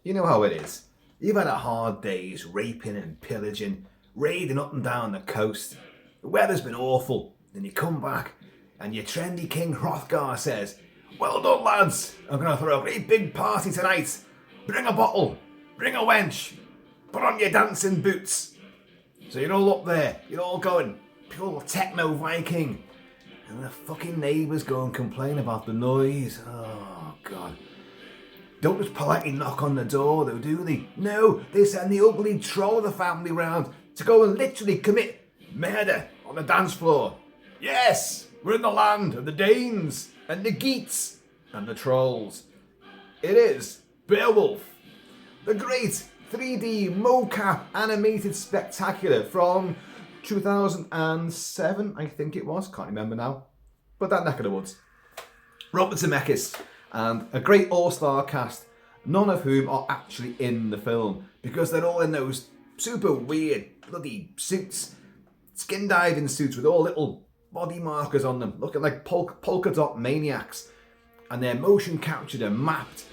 You know how it is. You've had a hard day's raping and pillaging, raiding up and down the coast. The weather's been awful. Then you come back and your trendy King Hrothgar says, "Well done, lads. I'm going to throw a great big party tonight. Bring a bottle. Bring a wench. Put on your dancing boots." So you're all up there. You're all going, pure techno Viking. And the fucking neighbours go and complain about the noise. Oh, God. Don't just politely knock on the door, though, do they? No, they send the ugly troll of the family round to go and literally commit murder on the dance floor. Yes, we're in the land of the Danes and the Geats and the trolls. It is Beowulf, the great 3D mocap animated spectacular from 2007, I think it was. Can't remember now. But that neck of the woods. Robert Zemekis and a great all-star cast, none of whom are actually in the film because they're all in those super weird bloody suits, skin diving suits with all little body markers on them, looking like polka dot maniacs, and they're motion captured and mapped.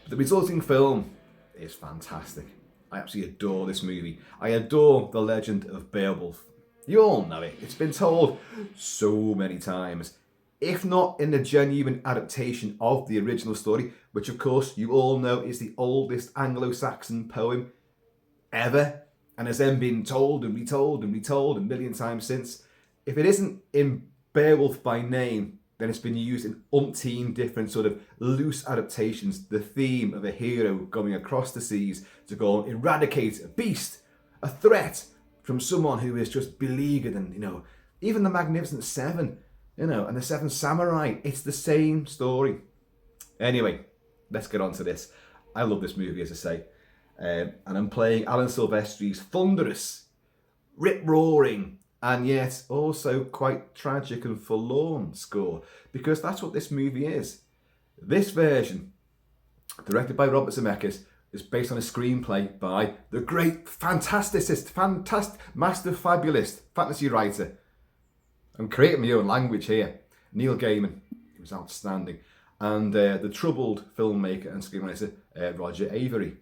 The resulting film is fantastic. I absolutely adore this movie. I adore the legend of Beowulf. You all know it. It's been told so many times. If not in the genuine adaptation of the original story, which of course you all know is the oldest Anglo-Saxon poem ever, and has then been told and retold and retold a million times since. If it isn't in Beowulf by name, then it's been used in umpteen different sort of loose adaptations. The theme of a hero going across the seas to go and eradicate a beast, a threat from someone who is just beleaguered, and even the Magnificent Seven, and the Seven Samurai. It's the same story. Anyway, let's get on to this. I love this movie, as I say, and I'm playing Alan Silvestri's thunderous, rip-roaring, and yet also quite tragic and forlorn score, because that's what this movie is. This version, directed by Robert Zemekis, is based on a screenplay by the great master fabulist fantasy writer. I'm creating my own language here. Neil Gaiman. He was outstanding. And the troubled filmmaker and screenwriter Roger Avery.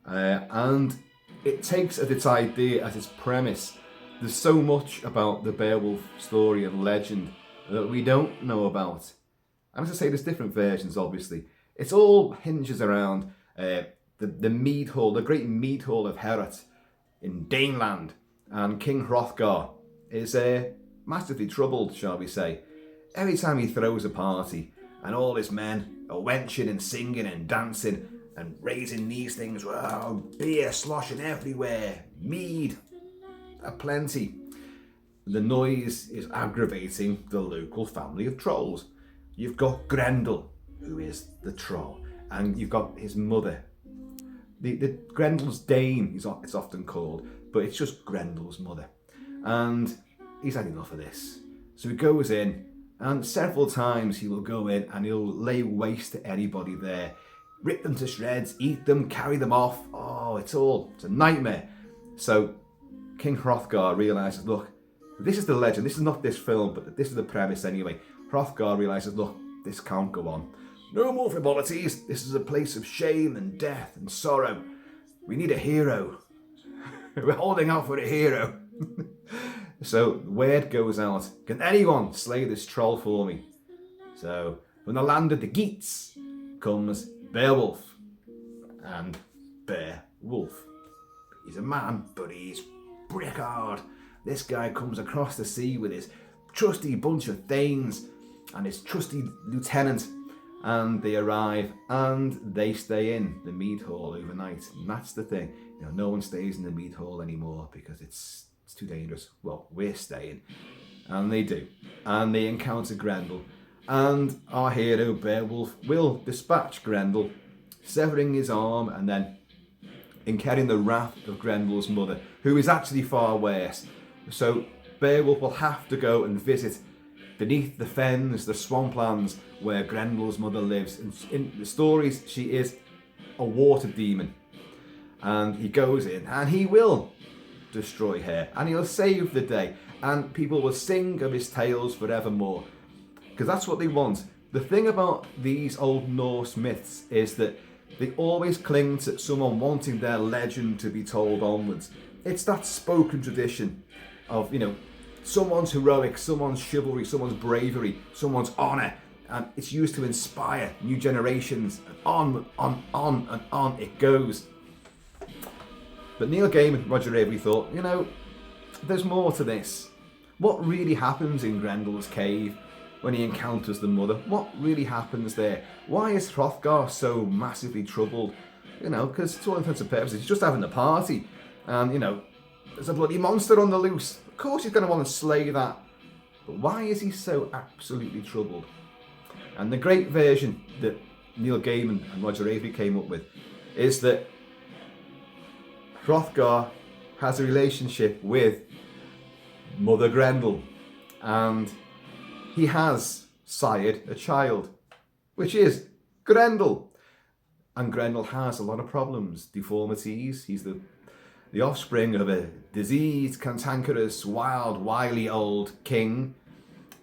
And it takes as its idea, as its premise. There's so much about the Beowulf story and legend that we don't know about. And as I say, there's different versions, obviously. It all hinges around the mead hall, the great mead hall of Herat in Daneland. And King Hrothgar is massively troubled, shall we say. Every time he throws a party and all his men are wenching and singing and dancing and raising these things, wow, beer sloshing everywhere, mead aplenty. The noise is aggravating the local family of trolls. You've got Grendel, who is the troll, and you've got his mother. The Grendel's Dane, it's often called, but it's just Grendel's mother. And he's had enough of this. So he goes in, and several times he will go in and he'll lay waste to anybody there. Rip them to shreds, eat them, carry them off. Oh, it's a nightmare. So King Hrothgar realises, look, this is the legend. This is not this film, but this is the premise anyway. Hrothgar realises, look, this can't go on. No more frivolities. This is a place of shame and death and sorrow. We need a hero. We're holding out for a hero. So word goes out, can anyone slay this troll for me? So from the land of the Geats comes Beowulf. And Beowulf. He's a man, but he's brick hard. This guy comes across the sea with his trusty bunch of thanes and his trusty lieutenant, and they arrive and they stay in the mead hall overnight. And that's the thing. No one stays in the mead hall anymore because it's too dangerous. Well, we're staying. And they do. And they encounter Grendel. And our hero, Beowulf, will dispatch Grendel, severing his arm and then incurring the wrath of Grendel's mother, who is actually far worse. So Beowulf will have to go and visit beneath the fens, the swamplands where Grendel's mother lives. And in the stories, she is a water demon. And he goes in and he will destroy her, and he'll save the day, and people will sing of his tales forevermore, because that's what they want. The thing about these old Norse myths is that They always cling to someone wanting their legend to be told onwards. It's that spoken tradition of, someone's heroic, someone's chivalry, someone's bravery, someone's honour. And it's used to inspire new generations. And on it goes. But Neil Gaiman and Roger Avery thought, there's more to this. What really happens in Grendel's cave when he encounters the mother? What really happens there? Why is Hrothgar so massively troubled? Because to all intents and purposes, he's just having a party. And, there's a bloody monster on the loose. Of course he's going to want to slay that. But why is he so absolutely troubled? And the great version that Neil Gaiman and Roger Avery came up with is that Hrothgar has a relationship with Mother Grendel, and he has sired a child, which is Grendel. And Grendel has a lot of problems, deformities. He's the offspring of a diseased, cantankerous, wild, wily old king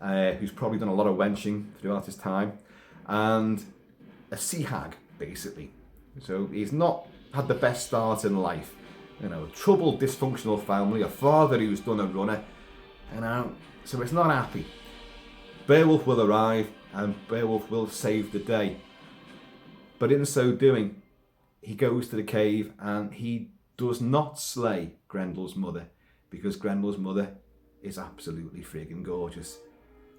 who's probably done a lot of wenching throughout his time, and a sea hag, basically. So he's not had the best start in life. A troubled, dysfunctional family, a father who's done a runner, so it's not happy. Beowulf will arrive, and Beowulf will save the day. But in so doing, he goes to the cave, and he does not slay Grendel's mother, because Grendel's mother is absolutely friggin' gorgeous.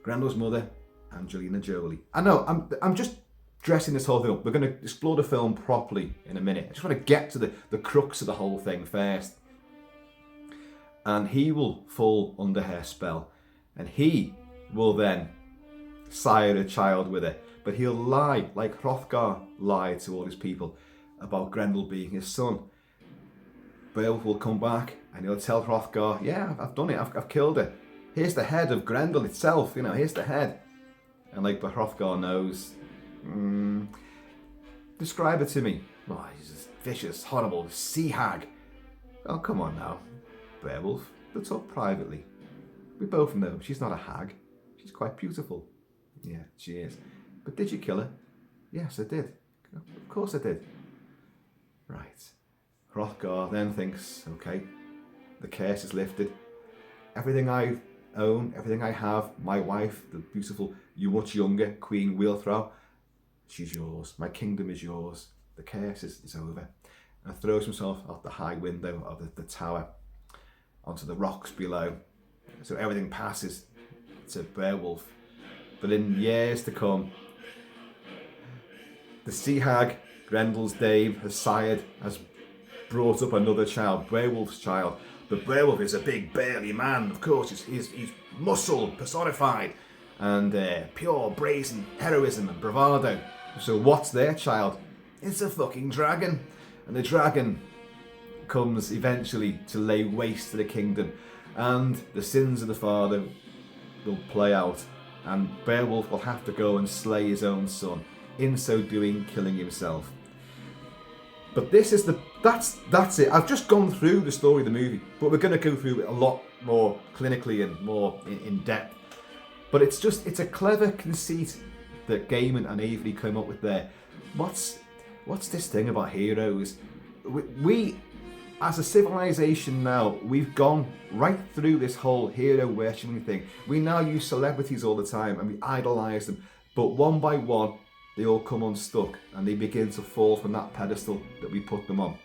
Grendel's mother, Angelina Jolie. I know, I'm just dressing this whole thing up. We're going to explore the film properly in a minute. I just want to get to the crux of the whole thing first. And he will fall under her spell. And he will then sire a child with her. But he'll lie, like Hrothgar lied to all his people, about Grendel being his son. Beowulf will come back and he'll tell Hrothgar, yeah, I've done it, I've killed her. Here's the head of Grendel itself, here's the head. And but Hrothgar knows. Describe it to me. Oh, he's just vicious, horrible, sea hag. Oh, come on now, Beowulf. Let's talk privately. We both know she's not a hag. She's quite beautiful. Yeah, she is. But did you kill her? Yes, I did. Of course I did. Right. Hrothgar then thinks, okay, the curse is lifted. Everything I own, everything I have, my wife, the beautiful, much younger Queen Wealhtheow, she's yours. My kingdom is yours. The curse is over. And throws himself out the high window of the tower onto the rocks below. So everything passes to Beowulf. But in years to come, the sea hag, Grendel's dame, has brought up another child, Beowulf's child. But Beowulf is a big, burly man, of course. He's muscle personified, and pure, brazen heroism and bravado. So what's their child? It's a fucking dragon. And the dragon comes eventually to lay waste to the kingdom. And the sins of the father will play out. And Beowulf will have to go and slay his own son. In so doing, killing himself. But this is that's it. I've just gone through the story of the movie, but we're going to go through it a lot more clinically and more in depth. But it's a clever conceit that Gaiman and Avery came up with there. What's this thing about heroes? We as a civilization now, we've gone right through this whole hero worshipping thing. We now use celebrities all the time and we idolise them, but one by one, they all come unstuck and they begin to fall from that pedestal that we put them on.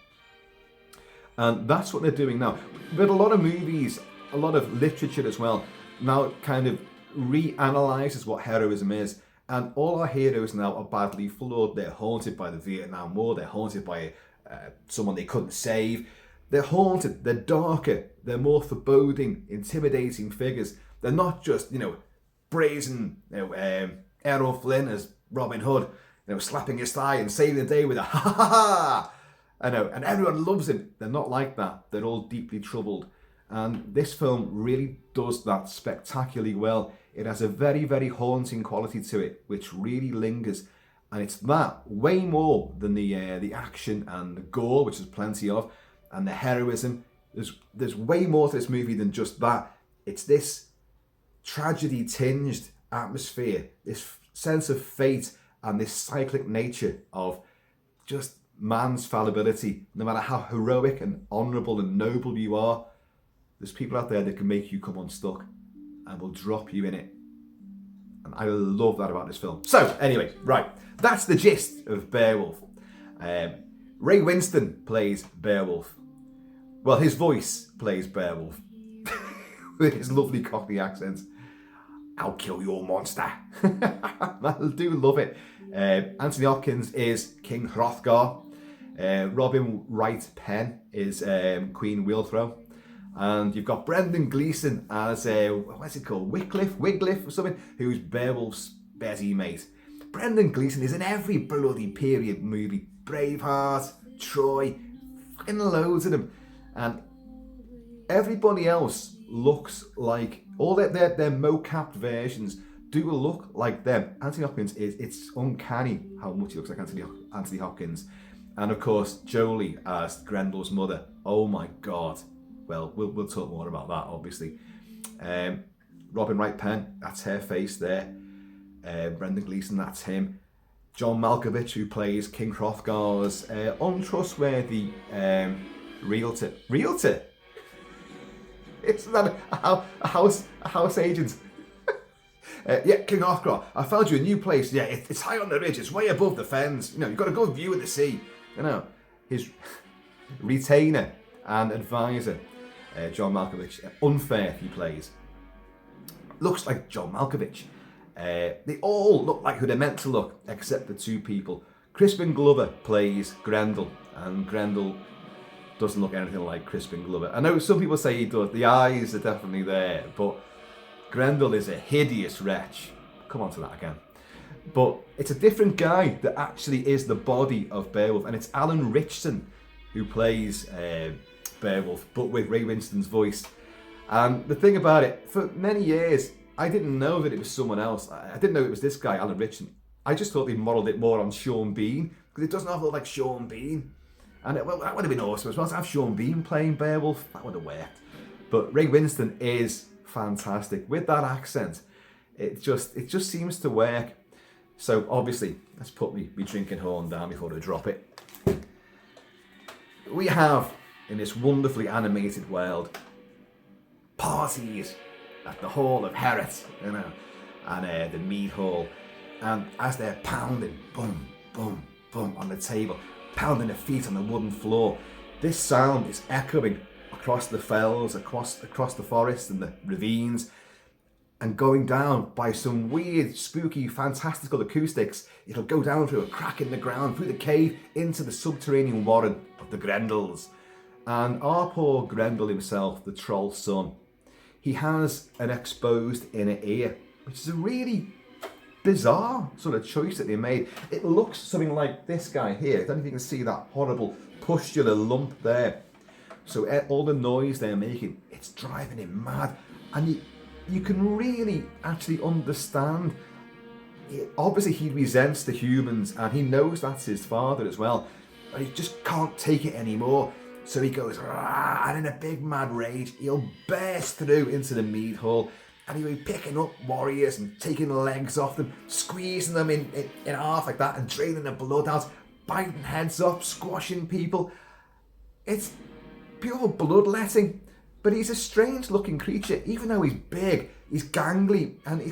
And that's what they're doing now. But a lot of movies, a lot of literature as well, now kind of reanalyzes what heroism is. And all our heroes now are badly flawed. They're haunted by the Vietnam War. They're haunted by someone they couldn't save. They're haunted. They're darker. They're more foreboding, intimidating figures. They're not just, brazen, Errol Flynn as Robin Hood, slapping his thigh and saving the day with a ha ha ha. I know, and everyone loves him. They're not like that. They're all deeply troubled. And this film really does that spectacularly well. It has a very, very haunting quality to it, which really lingers. And it's that way more than the action and the gore, which there's plenty of, and the heroism. There's way more to this movie than just that. It's this tragedy-tinged atmosphere, this sense of fate, and this cyclic nature of just man's fallibility. No matter how heroic and honourable and noble you are, there's people out there that can make you come unstuck and will drop you in it. And I love that about this film. So, anyway, right, that's the gist of Beowulf. Ray Winstone plays Beowulf. Well, his voice plays Beowulf with his lovely Cockney accent. I'll kill your monster. I do love it. Anthony Hopkins is King Hrothgar. Robin Wright Penn is Queen Wheelthrow. And you've got Brendan Gleeson as, what's it called? Wiglaf or something, who's Beowulf's Betty mate. Brendan Gleeson is in every bloody period movie. Braveheart, Troy, fucking loads of them. And everybody else looks like, all their mo-capped versions do look like them. Anthony Hopkins it's uncanny how much he looks like Anthony Hopkins. And of course, Jolie as Grendel's mother. Oh my God. Well, we'll talk more about that, obviously. Robin Wright Penn, that's her face there. Brendan Gleeson, that's him. John Malkovich, who plays King Hrothgar's untrustworthy realtor. Realtor? It's that a house agent. Yeah, King Hrothgar, I found you a new place. Yeah, it's high on the ridge. It's way above the fens. You know, you've got a good view of the sea. You know, his retainer and advisor, John Malkovich, unfair he plays. Looks like John Malkovich. They all look like who they're meant to look, except the two people. Crispin Glover plays Grendel, and Grendel doesn't look anything like Crispin Glover. I know some people say he does. The eyes are definitely there, but Grendel is a hideous wretch. Come on to that again. But it's a different guy that actually is the body of Beowulf, and it's Alan Ritchson who plays Beowulf, but with Ray Winstone's voice. And the thing about it, for many years, I didn't know that it was someone else. I didn't know it was this guy, Alan Ritchson. I just thought they modelled it more on Sean Bean, because it doesn't look like Sean Bean. And that would have been awesome as well, to have Sean Bean playing Beowulf. That would have worked. But Ray Winstone is fantastic. With that accent, it just seems to work. So obviously, let's put me drinking horn down before I drop it. We have, in this wonderfully animated world, parties at the Hall of Herod, you know, and the mead hall. And as they're pounding, boom, boom, boom, on the table, pounding their feet on the wooden floor, this sound is echoing across the fells, across the forest and the ravines, and going down by some weird, spooky, fantastical acoustics. It'll go down through a crack in the ground, through the cave, into the subterranean warren of the Grendels. And our poor Grendel himself, the troll's son, he has an exposed inner ear, which is a really bizarre sort of choice that they made. It looks something like this guy here. I don't know if you can see that horrible pustular lump there. So all the noise they're making, it's driving him mad. And you can really actually understand. Obviously he resents the humans, and he knows that's his father as well. But he just can't take it anymore. So he goes, "Rah," and in a big mad rage, he'll burst through into the mead hall, and he'll be picking up warriors and taking legs off them, squeezing them in half like that, and draining the blood out, biting heads off, squashing people. It's pure bloodletting. But he's a strange looking creature. Even though he's big, he's gangly, and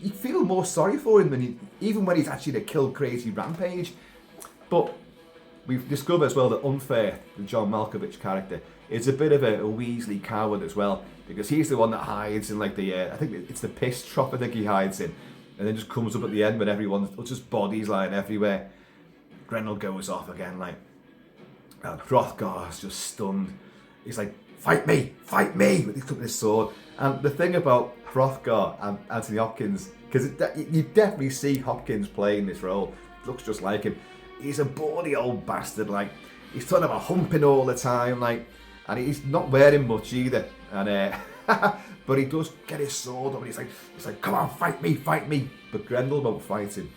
you feel more sorry for him than even when he's actually in a kill crazy rampage. But we've discovered as well that Unfair, the John Malkovich character, is a bit of a Weasley coward as well, because he's the one that hides in like the, I think it's the piss trough I think he hides in, and then just comes up at the end with everyone's just bodies lying everywhere. Grendel goes off again, like, and Hrothgar's just stunned. He's like, fight me, with his sword. And the thing about Hrothgar and Anthony Hopkins, because you definitely see Hopkins playing this role, looks just like him. He's a bawdy old bastard, like, he's talking about humping all the time, like, and he's not wearing much either. And but he does get his sword up, and he's like, come on, fight me. But Grendel won't fight him,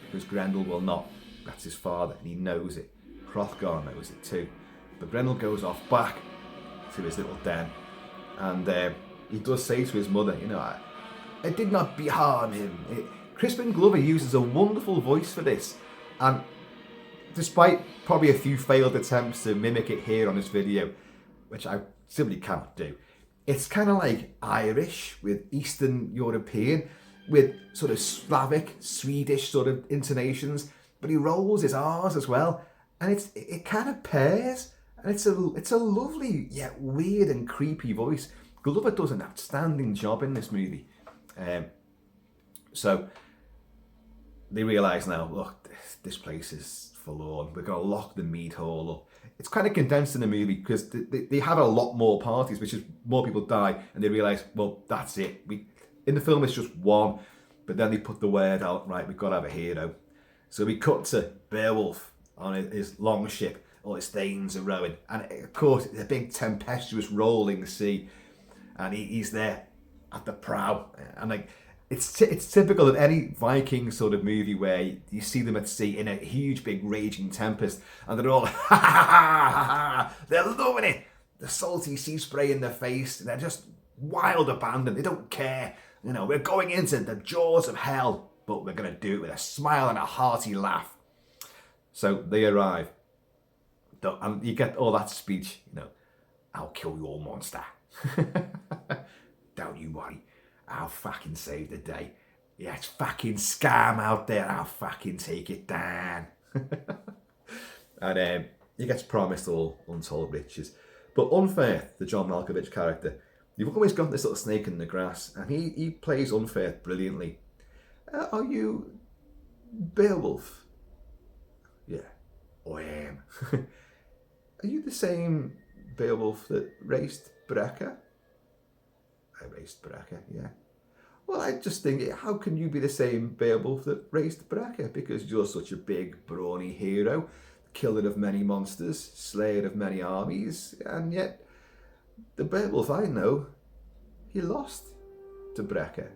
because Grendel will not. That's his father, and he knows it. Hrothgar knows it too. But Grendel goes off back to his little den, and he does say to his mother, you know, I did not harm him. Crispin Glover uses a wonderful voice for this, and despite probably a few failed attempts to mimic it here on this video, which I simply cannot do, it's kind of like Irish with Eastern European, with sort of Slavic, Swedish sort of intonations, but he rolls his R's as well, and it kind of pairs, and it's a lovely yet weird and creepy voice. Glover does an outstanding job in this movie. So they realise now, look, this place is forlorn. We're going to lock the mead hall up. It's kind of condensed in the movie because they have a lot more parties, which is more people die, and they realise, well, that's it. In the film, it's just one, but then they put the word out, right, we've got to have a hero. So we cut to Beowulf on his long ship, all his thanes are rowing, and of course, it's a big tempestuous rolling sea, and he's there at the prow, and like it's typical of any Viking sort of movie where you see them at sea in a huge big raging tempest, and they're all ha ha ha ha ha, they're loving it, the salty sea spray in their face, and they're just wild abandon, they don't care, you know, we're going into the jaws of hell, but we're going to do it with a smile and a hearty laugh. So they arrive, and you get all that speech, you know, I'll kill your monster. Don't you worry, I'll fucking save the day. Yeah, it's fucking scam out there, I'll fucking take it down. And he gets promised all untold riches. But Unfair, the John Malkovich character, you've always got this little snake in the grass, and he plays Unfair brilliantly. Are you Beowulf? Yeah, I am. Are you the same Beowulf that raced Brecca? I raced Brecca, yeah. Well, I just think, how can you be the same Beowulf that raced Brecca? Because you're such a big, brawny hero, killer of many monsters, slayer of many armies, and yet the Beowulf I know, he lost to Brecca.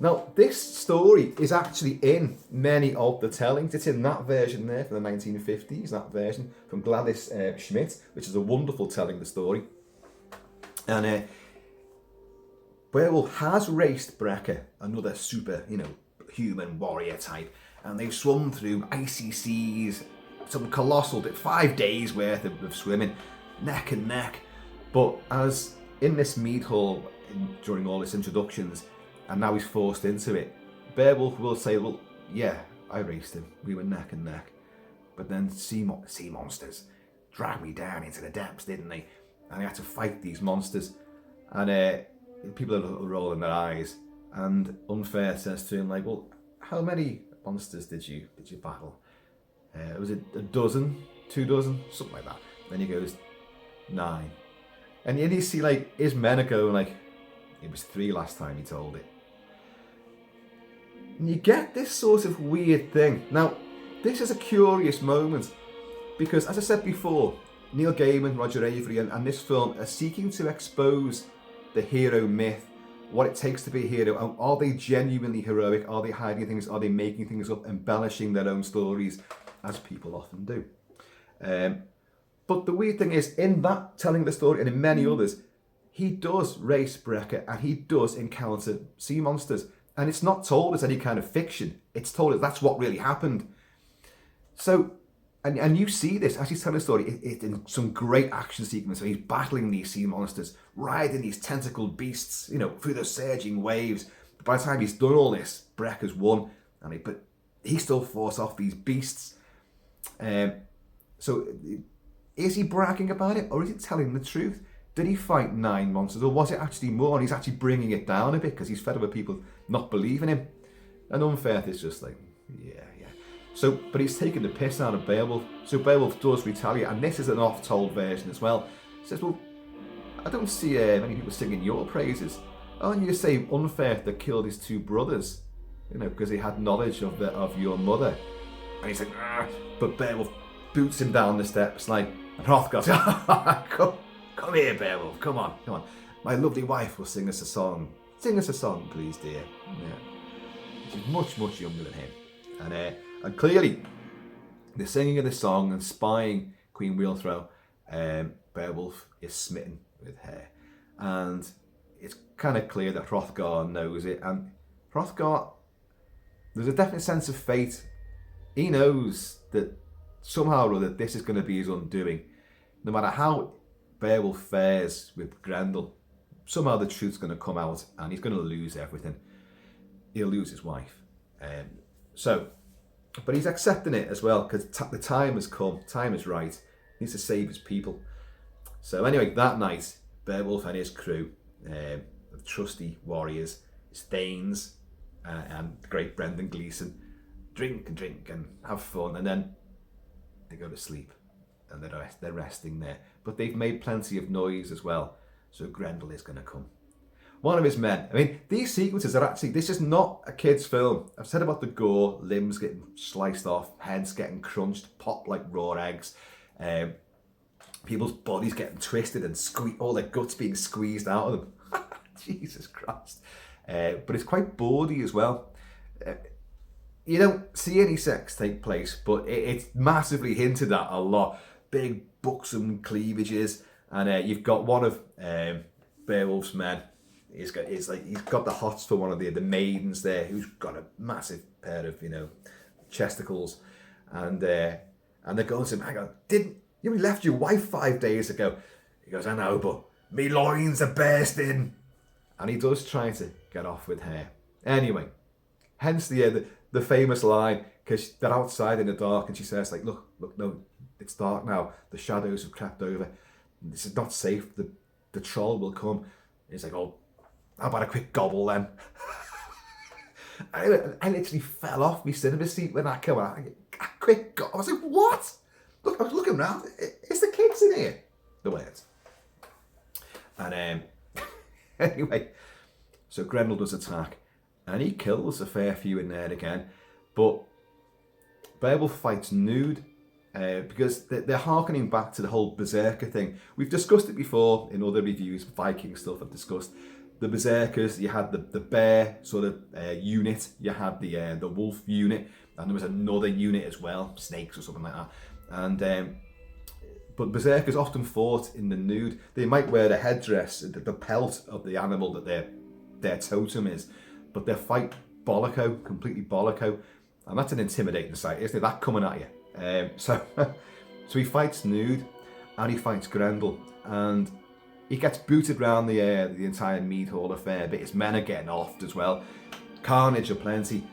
Now, this story is actually in many of the tellings. It's in that version there from the 1950s, that version from Gladys Schmidt, which is a wonderful telling of the story. And Beowulf has raced Brecca, another super, human warrior type, and they've swum through icy seas, some colossal, 5 days worth of swimming, neck and neck. But as in this mead hall, during all his introductions, and now he's forced into it, Beowulf will say, well, yeah, I raced him. We were neck and neck. But then sea monsters dragged me down into the depths, didn't they? And I had to fight these monsters. And people are rolling their eyes. And Unfair says to him, like, well, how many monsters did you battle? Was it a dozen, 2 dozen, something like that? Then he goes, 9. And you see, like, his men are going, like, it was 3 last time he told it. And you get this sort of weird thing. Now, this is a curious moment because, as I said before, Neil Gaiman, Roger Avery, and this film are seeking to expose the hero myth, what it takes to be a hero. And are they genuinely heroic? Are they hiding things? Are they making things up, embellishing their own stories, as people often do? But the weird thing is, in that telling the story, and in many others, he does race Brecca and he does encounter sea monsters. And it's not told as any kind of fiction. It's told as that's what really happened. So, and you see this as he's telling the story, it in some great action sequence where he's battling these sea monsters, riding these tentacled beasts, through the surging waves. But by the time he's done all this, Brecca's won, but he still fought off these beasts. So, is he bragging about it, or is he telling the truth? Did he fight 9 monsters, or was it actually more? And he's actually bringing it down a bit because he's fed up with people not believing him. And Unfair is just like, yeah. So, but he's taking the piss out of Beowulf. So Beowulf does retaliate, and this is an oft-told version as well. He says, well, I don't see many people singing your praises. Aren't you say Unfair that killed his 2 brothers? Because he had knowledge of your mother. And he's like, argh. But Beowulf boots him down the steps, like, and Hrothgar's come here, Beowulf, come on. My lovely wife will sing us a song. Sing us a song, please, dear. Yeah. She's much, much younger than him. And clearly, the singing of the song and spying Queen Wealhtheow, Beowulf is smitten with her. And it's kind of clear that Hrothgar knows it. And Hrothgar, there's a definite sense of fate. He knows that somehow or other, this is going to be his undoing. No matter how Beowulf fares with Grendel, somehow the truth's going to come out and he's going to lose everything. He'll lose his wife. But he's accepting it as well because the time has come, time is right. He needs to save his people. So anyway, that night, Beowulf and his crew, the trusty warriors, his thanes, and the great Brendan Gleeson, drink and have fun, and then they go to sleep and they're resting there. But they've made plenty of noise as well, so Grendel is going to come. One of his men. I mean, these sequences are actually, this is not a kid's film. I've said about the gore, limbs getting sliced off, heads getting crunched, popped like raw eggs, people's bodies getting twisted and all their guts being squeezed out of them. Jesus Christ. But it's quite bawdy as well. You don't see any sex take place, but it's massively hinted at a lot. Big buxom cleavages, and you've got one of Beowulf's men. He's got the hots for one of the maidens there, who's got a massive pair of chesticles, and they're going to him. Hang on, you only left your wife 5 days ago? He goes, I know, but me loins are bursting, and he does try to get off with her. Anyway, hence the famous line, because they're outside in the dark, and she says look, no, it's dark now. The shadows have crept over. This is not safe. The troll will come. He's like, oh, how about a quick gobble then? I literally fell off my cinema seat when that came out. A quick gobble. I was like, what? Look, I was looking around. Is the kids in here? The words. And anyway, so Grendel does attack, and he kills a fair few in there again. But Beowulf fights nude. Because they're harkening back to the whole berserker thing. We've discussed it before in other reviews, Viking stuff I've discussed. The berserkers, you had the bear sort of unit, you had the wolf unit, and there was another unit as well, snakes or something like that. And but berserkers often fought in the nude. They might wear the headdress, the pelt of the animal that their totem is, but they fight bolloco, completely bolloco, and that's an intimidating sight, isn't it? That coming at you. So he fights nude, and he fights Grendel, and he gets booted around the entire mead hall affair, but his men are getting offed as well. Carnage aplenty,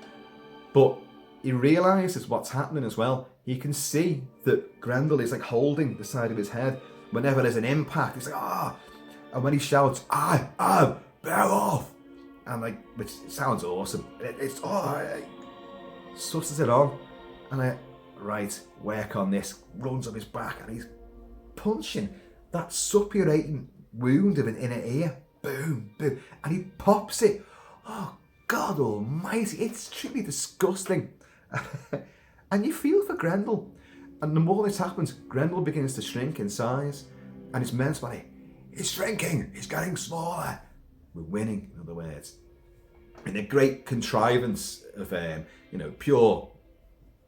but he realises what's happening as well. He can see that Grendel is holding the side of his head. Whenever there's an impact, he's like, ah! And when he shouts, I am Beowulf! And which sounds awesome. It's susses it on, and right, work on this, runs up his back, and he's punching that suppurating wound of an inner ear. Boom, boom. And he pops it. Oh, God almighty. It's truly disgusting. And you feel for Grendel. And the more this happens, Grendel begins to shrink in size. And his men's like, he's shrinking. He's getting smaller. We're winning, in other words. In a great contrivance of, pure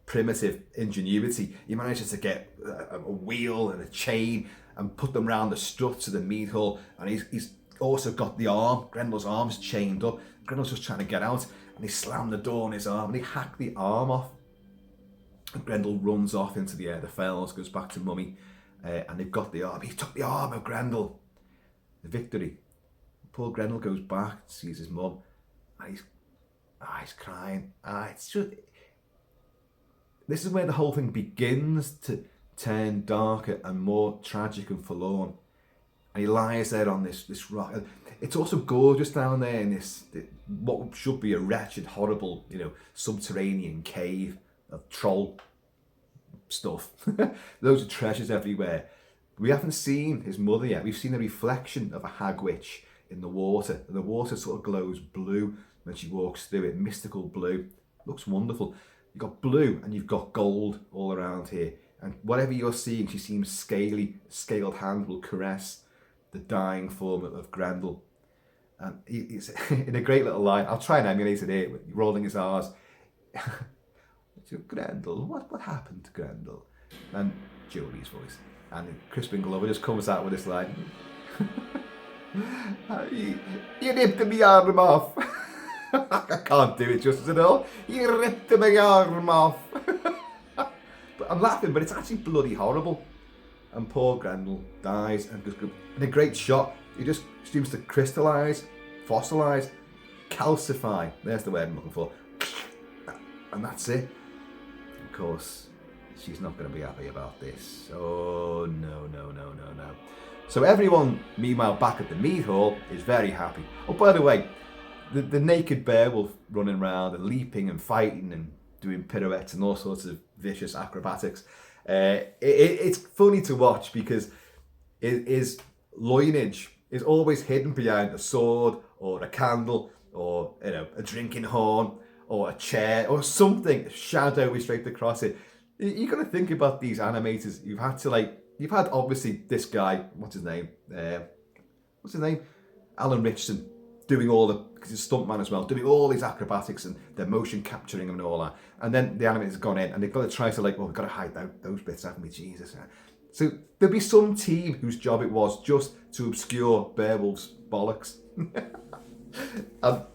primitive ingenuity, he manages to get a wheel and a chain and put them round the struts of the mead hall, and he's also got the arm, Grendel's arm's chained up. Grendel's just trying to get out, and he slammed the door on his arm, and he hacked the arm off. And Grendel runs off into the fells, goes back to Mummy, and they've got the arm. He took the arm of Grendel. The victory. Poor Grendel goes back, sees his mum, and he's crying. It's just... This is where the whole thing begins to turn darker and more tragic and forlorn. And he lies there on this rock. It's also gorgeous down there in this, what should be a wretched, horrible, subterranean cave of troll stuff. Loads of treasures everywhere. We haven't seen his mother yet. We've seen a reflection of a hag witch in the water. And the water sort of glows blue when she walks through it, mystical blue. Looks wonderful. You've got blue and you've got gold all around here. And whatever you're seeing, she seems scaled hand will caress the dying form of Grendel. And he's in a great little line. I'll try and emulate it here, rolling his R's. Grendel, what happened to Grendel? And Jolie's voice. And Crispin Glover just comes out with this line. You ripped my arm off. I can't do it justice at all. You ripped my arm off. But I'm laughing, but it's actually bloody horrible. And poor Grendel dies, and in a great shot, he just seems to crystallise, fossilise, calcify. There's the word I'm looking for. And that's it. Of course, she's not going to be happy about this. Oh, no. So everyone, meanwhile, back at the mead hall is very happy. Oh, by the way, the naked Beowulf running around and leaping and fighting and doing pirouettes and all sorts of vicious acrobatics. It's funny to watch because his loinage is always hidden behind a sword or a candle or a drinking horn or a chair or something shadowy straight across it. You got to think about these animators. You've had obviously this guy. What's his name? Alan Richardson, doing all because he's a stuntman as well, doing all these acrobatics and their motion capturing and all that. And then the animators gone in and they've got to try to we've got to hide those bits, haven't we? Jesus. So there'll be some team whose job it was just to obscure Beowulf's bollocks. But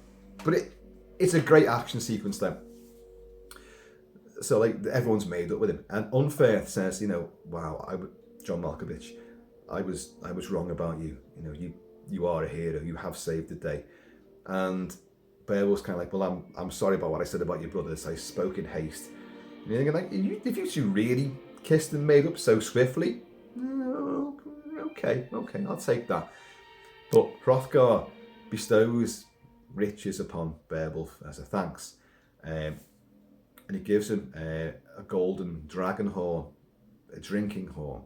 it's a great action sequence though. So everyone's made up with him. And Unfair says, wow, John Malkovich, I was wrong about you. You are a hero. You have saved the day. And Beowulf's kind of well, I'm sorry about what I said about your brothers. I spoke in haste. And you're thinking, if you two really kissed and made up so swiftly, okay, I'll take that. But Hrothgar bestows riches upon Beowulf as a thanks. And he gives him a golden dragon horn, a drinking horn,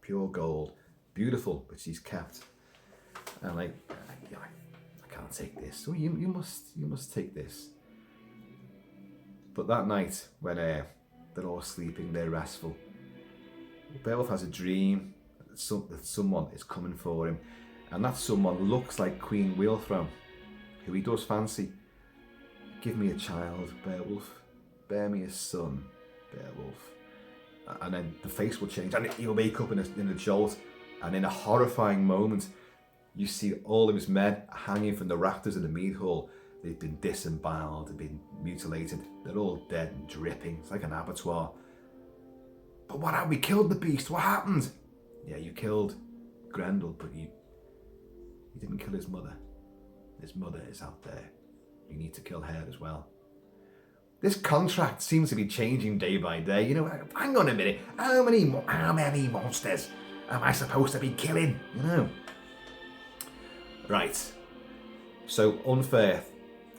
pure gold, beautiful, which he's kept. And I can't take this. Oh, you must take this. But that night, when they're all sleeping, they're restful, Beowulf has a dream that someone is coming for him, and that someone looks like Queen Wealhtheow, who he does fancy. Give me a child, Beowulf. Bear me a son, Beowulf. And then the face will change, and he'll wake up in a jolt, and in a horrifying moment, you see all of his men hanging from the rafters of the mead hall. They've been disemboweled, they've been mutilated. They're all dead and dripping. It's like an abattoir. But what happened? We killed the beast. What happened? Yeah, you killed Grendel, but you didn't kill his mother. His mother is out there. You need to kill her as well. This contract seems to be changing day by day. Hang on a minute. How many monsters am I supposed to be killing? Right. So Unfair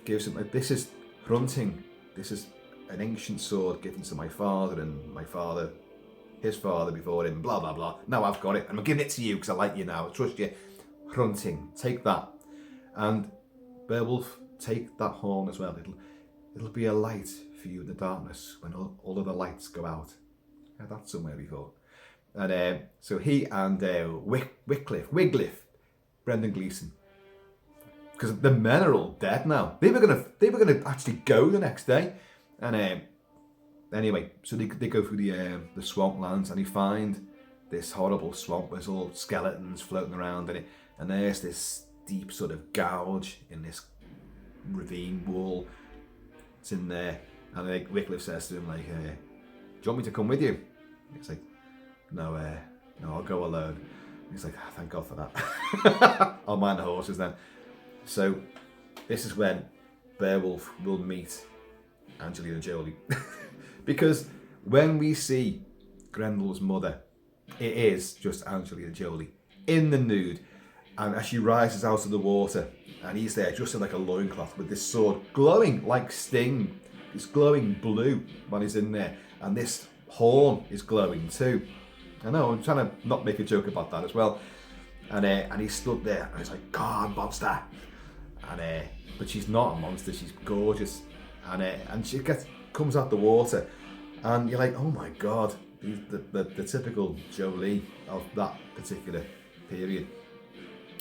gives him, this is Hrunting. This is an ancient sword given to my father and my father, his father before him, blah, blah, blah. Now I've got it. I'm giving it to you because I like you now. I trust you. Hrunting, take that. And Beowulf, take that horn as well. It'll be a light for you in the darkness when all of the lights go out. I had that somewhere before. And so he and Wiglaf, Brendan Gleeson, because the men are all dead now. They were gonna actually go the next day, and anyway, so they go through the swamp lands, and they find this horrible swamp. There's all skeletons floating around in it, and there's this deep sort of gouge in this ravine wall. It's in there, and Wiglaf says to him do you want me to come with you? He's like, no, I'll go alone. He's like, thank God for that. I'll mind the horses then. So this is when Beowulf will meet Angelina Jolie. Because when we see Grendel's mother, it is just Angelina Jolie in the nude. And as she rises out of the water, and he's there just in a loincloth with this sword glowing like Sting. It's glowing blue when he's in there. And this horn is glowing too. I know, I'm trying to not make a joke about that as well. And he stood there and he's like, God, monster. But she's not a monster, she's gorgeous. And she comes out the water and you're like, oh my God, the typical Jolie of that particular period.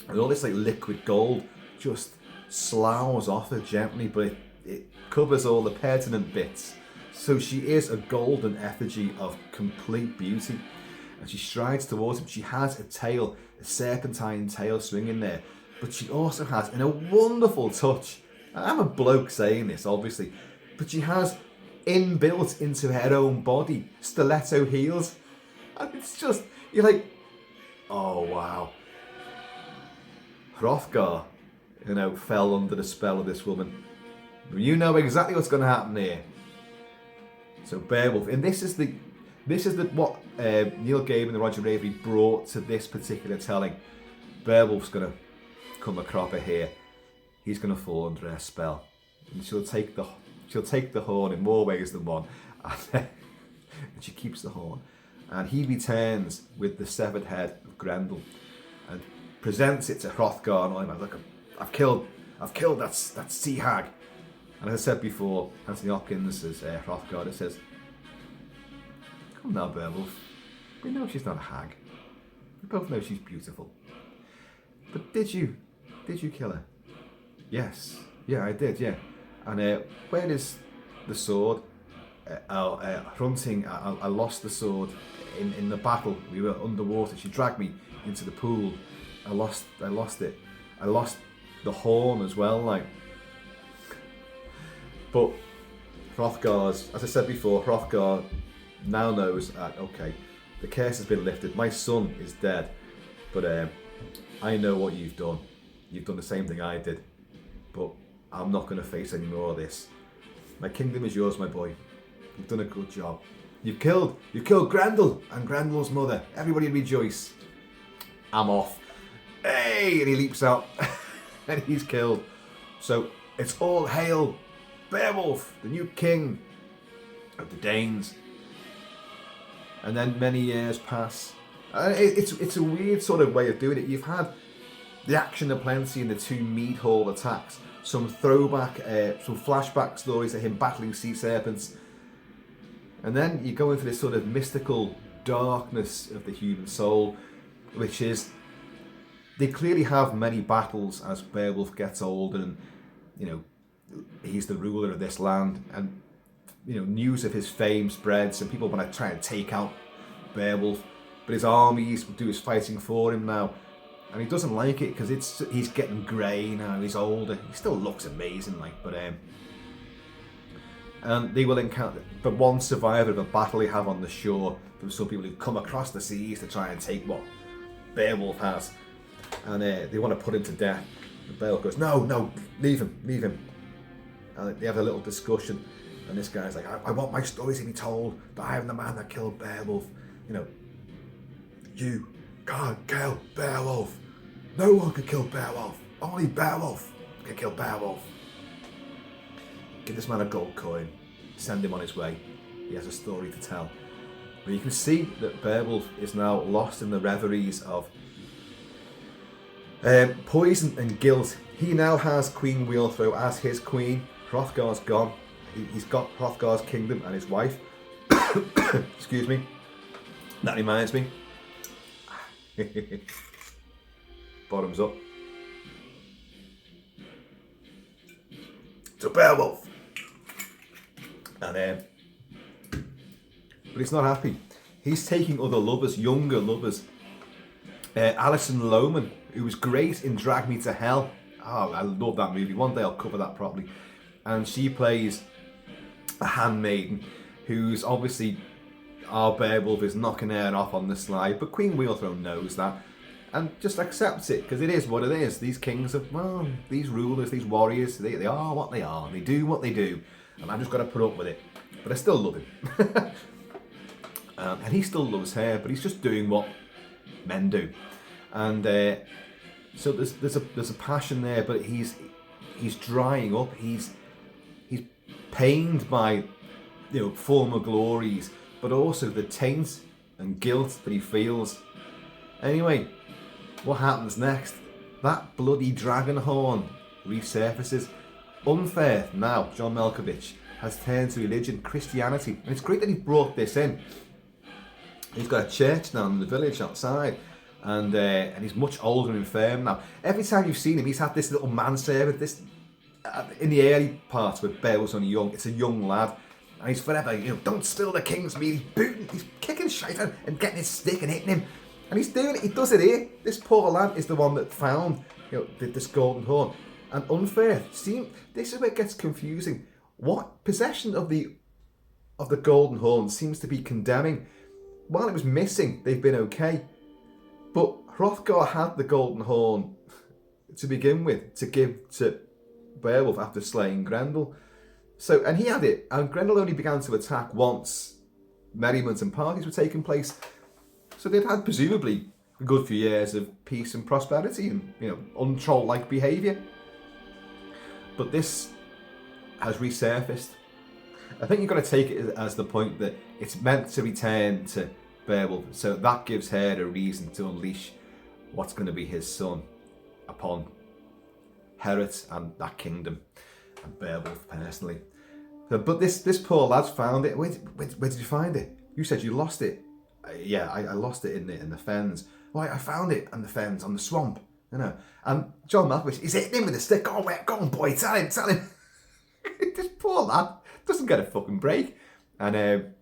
And all this liquid gold just sloughs off her gently, but it covers all the pertinent bits. So she is a golden effigy of complete beauty. And she strides towards him. She has a tail, a serpentine tail swinging there. But she also has, in a wonderful touch, I'm a bloke saying this, obviously, but she has inbuilt into her own body, stiletto heels. And it's just, you're like, oh wow. Hrothgar, fell under the spell of this woman. You know exactly what's going to happen here. So Beowulf, and this is what Neil Gaiman and Roger Avery brought to this particular telling. Beowulf's going to come a cropper here. He's going to fall under her spell, and she'll take the horn in more ways than one, and she keeps the horn, and he returns with the severed head of Grendel, and presents it to Hrothgar. And I'm like, look, I've killed that sea hag. And as I said before, Anthony Hopkins as Hrothgar says, come now, Beowulf, we know she's not a hag. We both know she's beautiful. But did you kill her? Yes. Yeah, I did, yeah. And where is the sword? Hunting, I lost the sword in the battle. We were underwater. She dragged me into the pool. I lost it. I lost the horn as well, like. But Hrothgar's, as I said before, Hrothgar now knows that, okay, the curse has been lifted. My son is dead, but I know what you've done. You've done the same thing I did, but I'm not going to face any more of this. My kingdom is yours, my boy. You've done a good job. You've killed Grendel and Grendel's mother. Everybody rejoice. I'm off. Hey! And he leaps out and he's killed. So it's all hail Beowulf, the new king of the Danes. And then many years pass. It's a weird sort of way of doing it. You've had the action aplenty in the two mead hall attacks, some throwback, some flashback stories of him battling sea serpents, and then you go into this sort of mystical darkness of the human soul, which is, they clearly have many battles as Beowulf gets older, and he's the ruler of this land, and news of his fame spreads, and people want to try and take out Beowulf, but his armies do his fighting for him now, and he doesn't like it because he's getting grey now. He's older. He still looks amazing, but and they will encounter, but one survivor of a battle they have on the shore. There were some people who come across the seas to try and take what Beowulf has, and they want to put him to death. And Beowulf goes, no, leave him. And they have a little discussion, and this guy's like, I want my stories to be told that I am the man that killed Beowulf. You can't kill Beowulf. No one can kill Beowulf. Only Beowulf can kill Beowulf. Give this man a gold coin. Send him on his way. He has a story to tell. But you can see that Beowulf is now lost in the reveries of poison and guilt. He now has Queen Wealhtheow as his queen. Hrothgar's gone. He's got Hrothgar's kingdom and his wife. Excuse me. That reminds me. Bottoms up. To Beowulf. And but he's not happy. He's taking other lovers, younger lovers. Alison Lohman, who was great in Drag Me to Hell. Oh, I love that movie. One day I'll cover that properly. And she plays a handmaiden who's obviously, our Beowulf is knocking her off on the slide, but Queen Wealhtheow knows that and just accepts it because it is what it is. These kings are, these rulers, these warriors, they are what they are. They do what they do, and I've just got to put up with it. But I still love him. And he still loves her, but he's just doing what men do. And so there's a passion there, but he's drying up. He's pained by former glories, but also the taint and guilt that he feels. Anyway, what happens next? That bloody dragon horn resurfaces. Unfair now, John Malkovich has turned to religion, Christianity, and it's great that he brought this in. He's got a church now in the village outside, and he's much older and infirm now. Every time you've seen him, he's had this little manservant. This in the early parts where Beowulf's only young, it's a young lad, and he's forever, don't spill the king's meat. He's booting, he's kicking shite and getting his stick and hitting him, and he's doing it. He does it here. This poor lad is the one that found, this golden horn. And unfair. See, this is where it gets confusing. What possession of the of the Golden Horn seems to be condemning. While it was missing, they've been okay. But Hrothgar had the Golden Horn to begin with, to give to Beowulf after slaying Grendel. So, and he had it, and Grendel only began to attack once merriment and parties were taking place. So they'd had presumably a good few years of peace and prosperity and, untroll-like behaviour. But this has resurfaced. I think you've got to take it as the point that it's meant to return to Beowulf, so that gives her a reason to unleash what's going to be his son upon Herod and that kingdom, and Beowulf personally. But this poor lad's found it. Where did you find it? You said you lost it. Yeah, I lost it in the fens. Why, I found it in the fens, on the swamp, And John Malkovich, he's hitting him with a stick. Go on, boy, tell him. This poor lad doesn't get a fucking break. And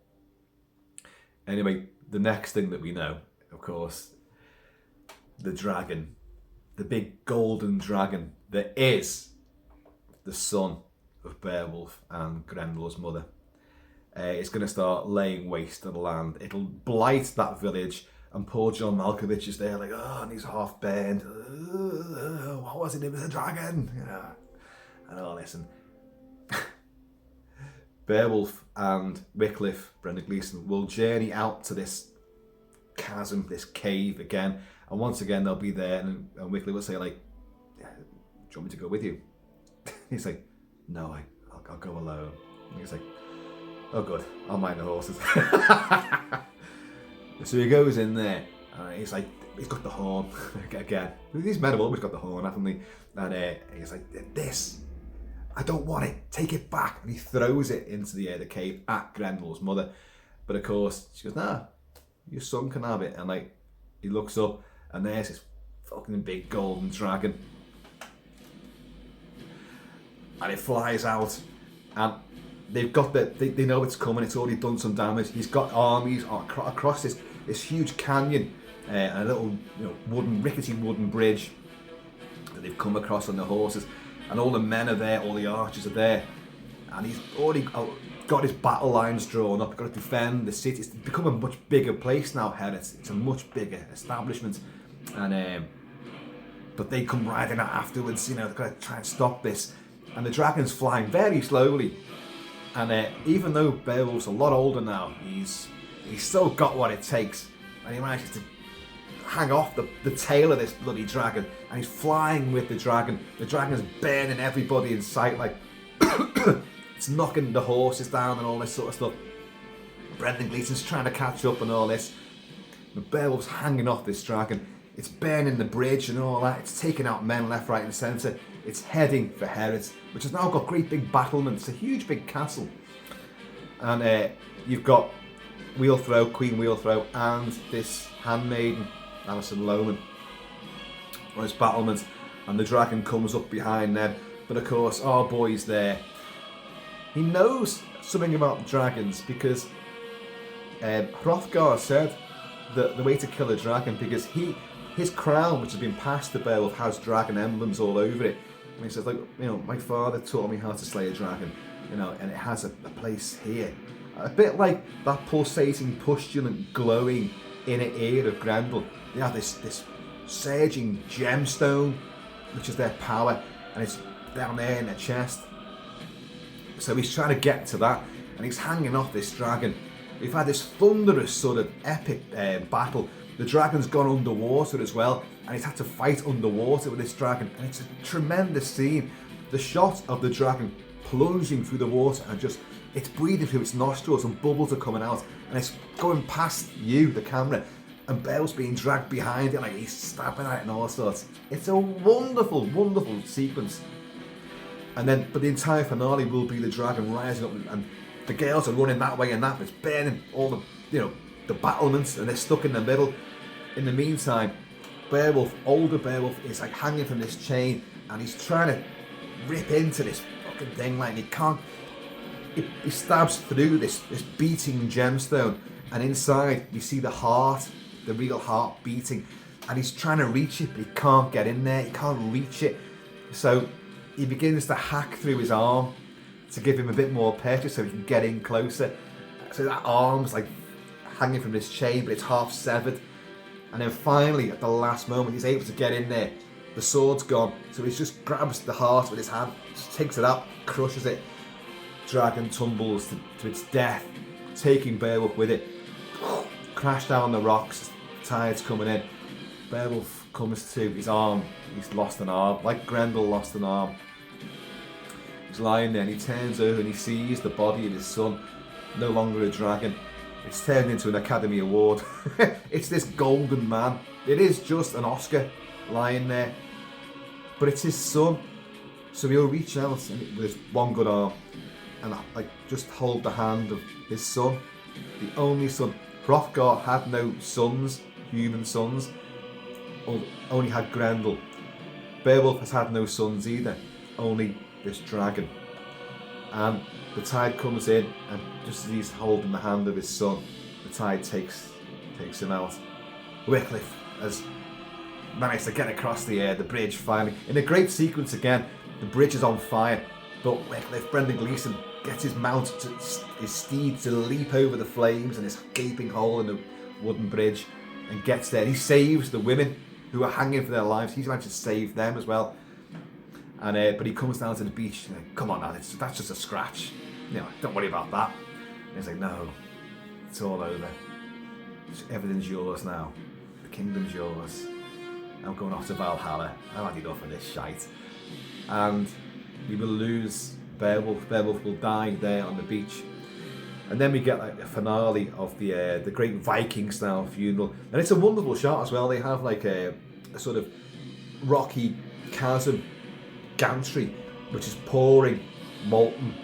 anyway, the next thing that we know, of course, the dragon, the big golden dragon that is the son of Beowulf and Grendel's mother, is going to start laying waste to the land. It'll blight that village, and poor John Malkovich is there like, and he's half burned. What was it? It was a dragon, and all this. And Beowulf and Wycliffe, Brendan Gleeson, will journey out to this chasm, this cave again, and once again they'll be there, and Wycliffe will say like, do you want me to go with you? He's like, no, I'll go alone. And he's like, oh good, I'll mind the horses. So he goes in there, and he's like, he's got the horn again. These men have always got the horn, haven't they? And he's like, this, I don't want it, take it back. And he throws it into the cave at Grendel's mother. But of course, she goes, nah, your son can have it. And like, he looks up, and there's this fucking big golden dragon. And it flies out, and they've got they know it's coming, it's already done some damage. He's got armies across this huge canyon, and a little rickety wooden bridge that they've come across on the horses, and all the men are there, all the archers are there, and he's already got his battle lines drawn up. Got to defend the city. It's become a much bigger place now, Herod. It's a much bigger establishment, and but they come riding out afterwards. They've got to try and stop this. And the dragon's flying very slowly. And even though Beowulf's a lot older now, he's still got what it takes. And he manages to hang off the tail of this bloody dragon. And he's flying with the dragon. The dragon's burning everybody in sight. Like, it's knocking the horses down and all this sort of stuff. Brendan Gleeson's trying to catch up and all this. But Beowulf's hanging off this dragon. It's burning the bridge and all that. It's taking out men left, right and centre. It's heading for Herod, which has now got great big battlements, a huge big castle. And you've got Queen Wheelthrow, and this handmaiden, Alison Lohman, on its battlement. And the dragon comes up behind them. But of course, our boy's there. He knows something about dragons because Hrothgar said that the way to kill a dragon, because his crown, which has been passed to Beowulf, has dragon emblems all over it. And he says, my father taught me how to slay a dragon, and it has a place here. A bit like that pulsating, pustulant, glowing inner ear of Grendel. They have this surging gemstone, which is their power, and it's down there in their chest. So he's trying to get to that, and he's hanging off this dragon. We've had this thunderous sort of epic battle. The dragon's gone underwater as well, and he's had to fight underwater with this dragon, and it's a tremendous scene. The shot of the dragon plunging through the water, and it's breathing through its nostrils, and bubbles are coming out, and it's going past you, the camera, and Belle's being dragged behind it, like he's stabbing at it and all sorts. It's a wonderful, wonderful sequence. But the entire finale will be the dragon rising up, and the girls are running that way and that, it's burning all the battlements, and they're stuck in the middle. In the meantime, older Beowulf is like hanging from this chain, and he's trying to rip into this fucking thing, like he can't. He stabs through this beating gemstone, and inside you see the heart, the real heart beating, and he's trying to reach it, but he can't get in there, he can't reach it. So he begins to hack through his arm to give him a bit more pressure so he can get in closer. So that arm's like hanging from this chain, but it's half severed. And then finally, at the last moment, he's able to get in there. The sword's gone, so he just grabs the heart with his hand, just takes it out, crushes it. Dragon tumbles to its death, taking Beowulf with it. Crash down the rocks, tide's coming in. Beowulf comes to his arm. He's lost an arm, like Grendel lost an arm. He's lying there and he turns over and he sees the body of his son, no longer a dragon. It's turned into an Academy Award. It's this golden man. It is just an Oscar lying there. But it's his son. So he'll reach out with his one good arm and like just hold the hand of his son. The only son. Hrothgar had no sons, human sons. Only had Grendel. Beowulf has had no sons either. Only this dragon. And the tide comes in, and just as he's holding the hand of his son, the tide takes him out. Wycliffe has managed to get across the bridge finally. In a great sequence again, the bridge is on fire, but Wycliffe, Brendan Gleeson, gets his his steed to leap over the flames and this gaping hole in the wooden bridge, and gets there. He saves the women who are hanging for their lives. He's managed to save them as well. And but he comes down to the beach and like, come on now, that's just a scratch. Don't worry about that. And he's like, no, it's all over. Everything's yours now. The kingdom's yours. I'm going off to Valhalla. I've had enough of this shite. And we will lose Beowulf. Beowulf will die there on the beach. And then we get like a finale of the great Viking-style funeral. And it's a wonderful shot as well. They have like a sort of rocky chasm gantry, which is pouring molten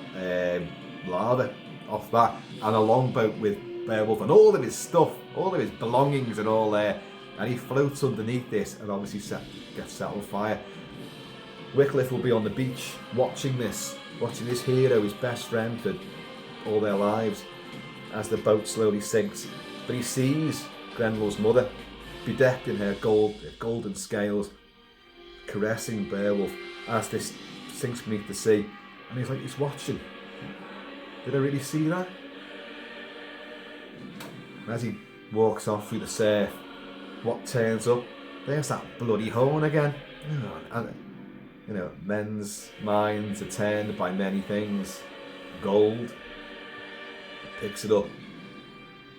lava off that, and a longboat with Beowulf and all of his stuff, all of his belongings and all there, and he floats underneath this and obviously gets set on fire. Wycliffe will be on the beach watching his hero, his best friend for all their lives, as the boat slowly sinks. But he sees Grendel's mother, bedecked in her golden scales, caressing Beowulf as this sinks beneath the sea, and he's watching. Did I really see that? And as he walks off through the surf, what turns up? There's that bloody horn again. And men's minds are turned by many things. Gold, picks it up,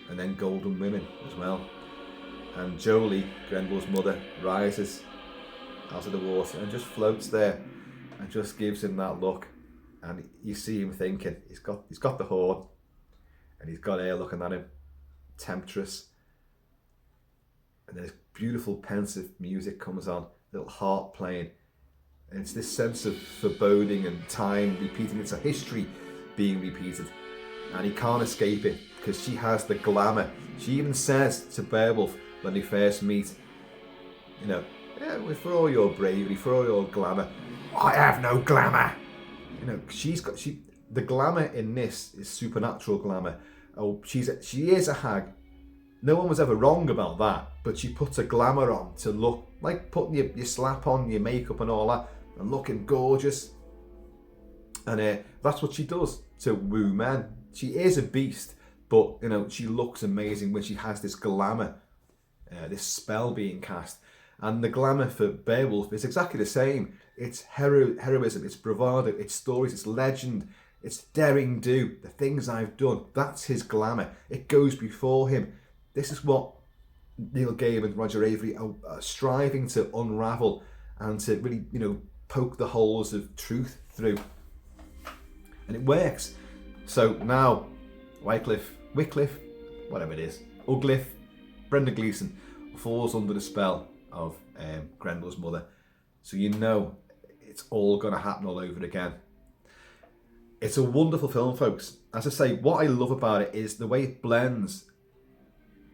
and then golden women as well. And Jolie, Grendel's mother, rises out of the water and just floats there and just gives him that look, and you see him thinking he's got the horn, and he's got her looking at him, temptress. And then this beautiful pensive music comes on, little harp playing, and it's this sense of foreboding and time repeating. It's a history being repeated, and he can't escape it because she has the glamour. She even says to Beowulf when they first meet, for all your bravery, for all your glamour, I have no glamour. The glamour in this is supernatural glamour. Oh, she is a hag. No one was ever wrong about that, but she puts a glamour on to look like putting your slap on, your makeup and all that, and looking gorgeous. And that's what she does to woo men. She is a beast, but she looks amazing when she has this glamour, this spell being cast. And the glamour for Beowulf is exactly the same. It's heroism, it's bravado, it's stories, it's legend, it's daring do, the things I've done. That's his glamour. It goes before him. This is what Neil Gaiman and Roger Avery are striving to unravel and to really, poke the holes of truth through. And it works. So now, Wycliffe, whatever it is, Ugliff, Brendan Gleeson falls under the spell of Grendel's mother. So it's all going to happen all over again. It's a wonderful film, folks. As I say, what I love about it is the way it blends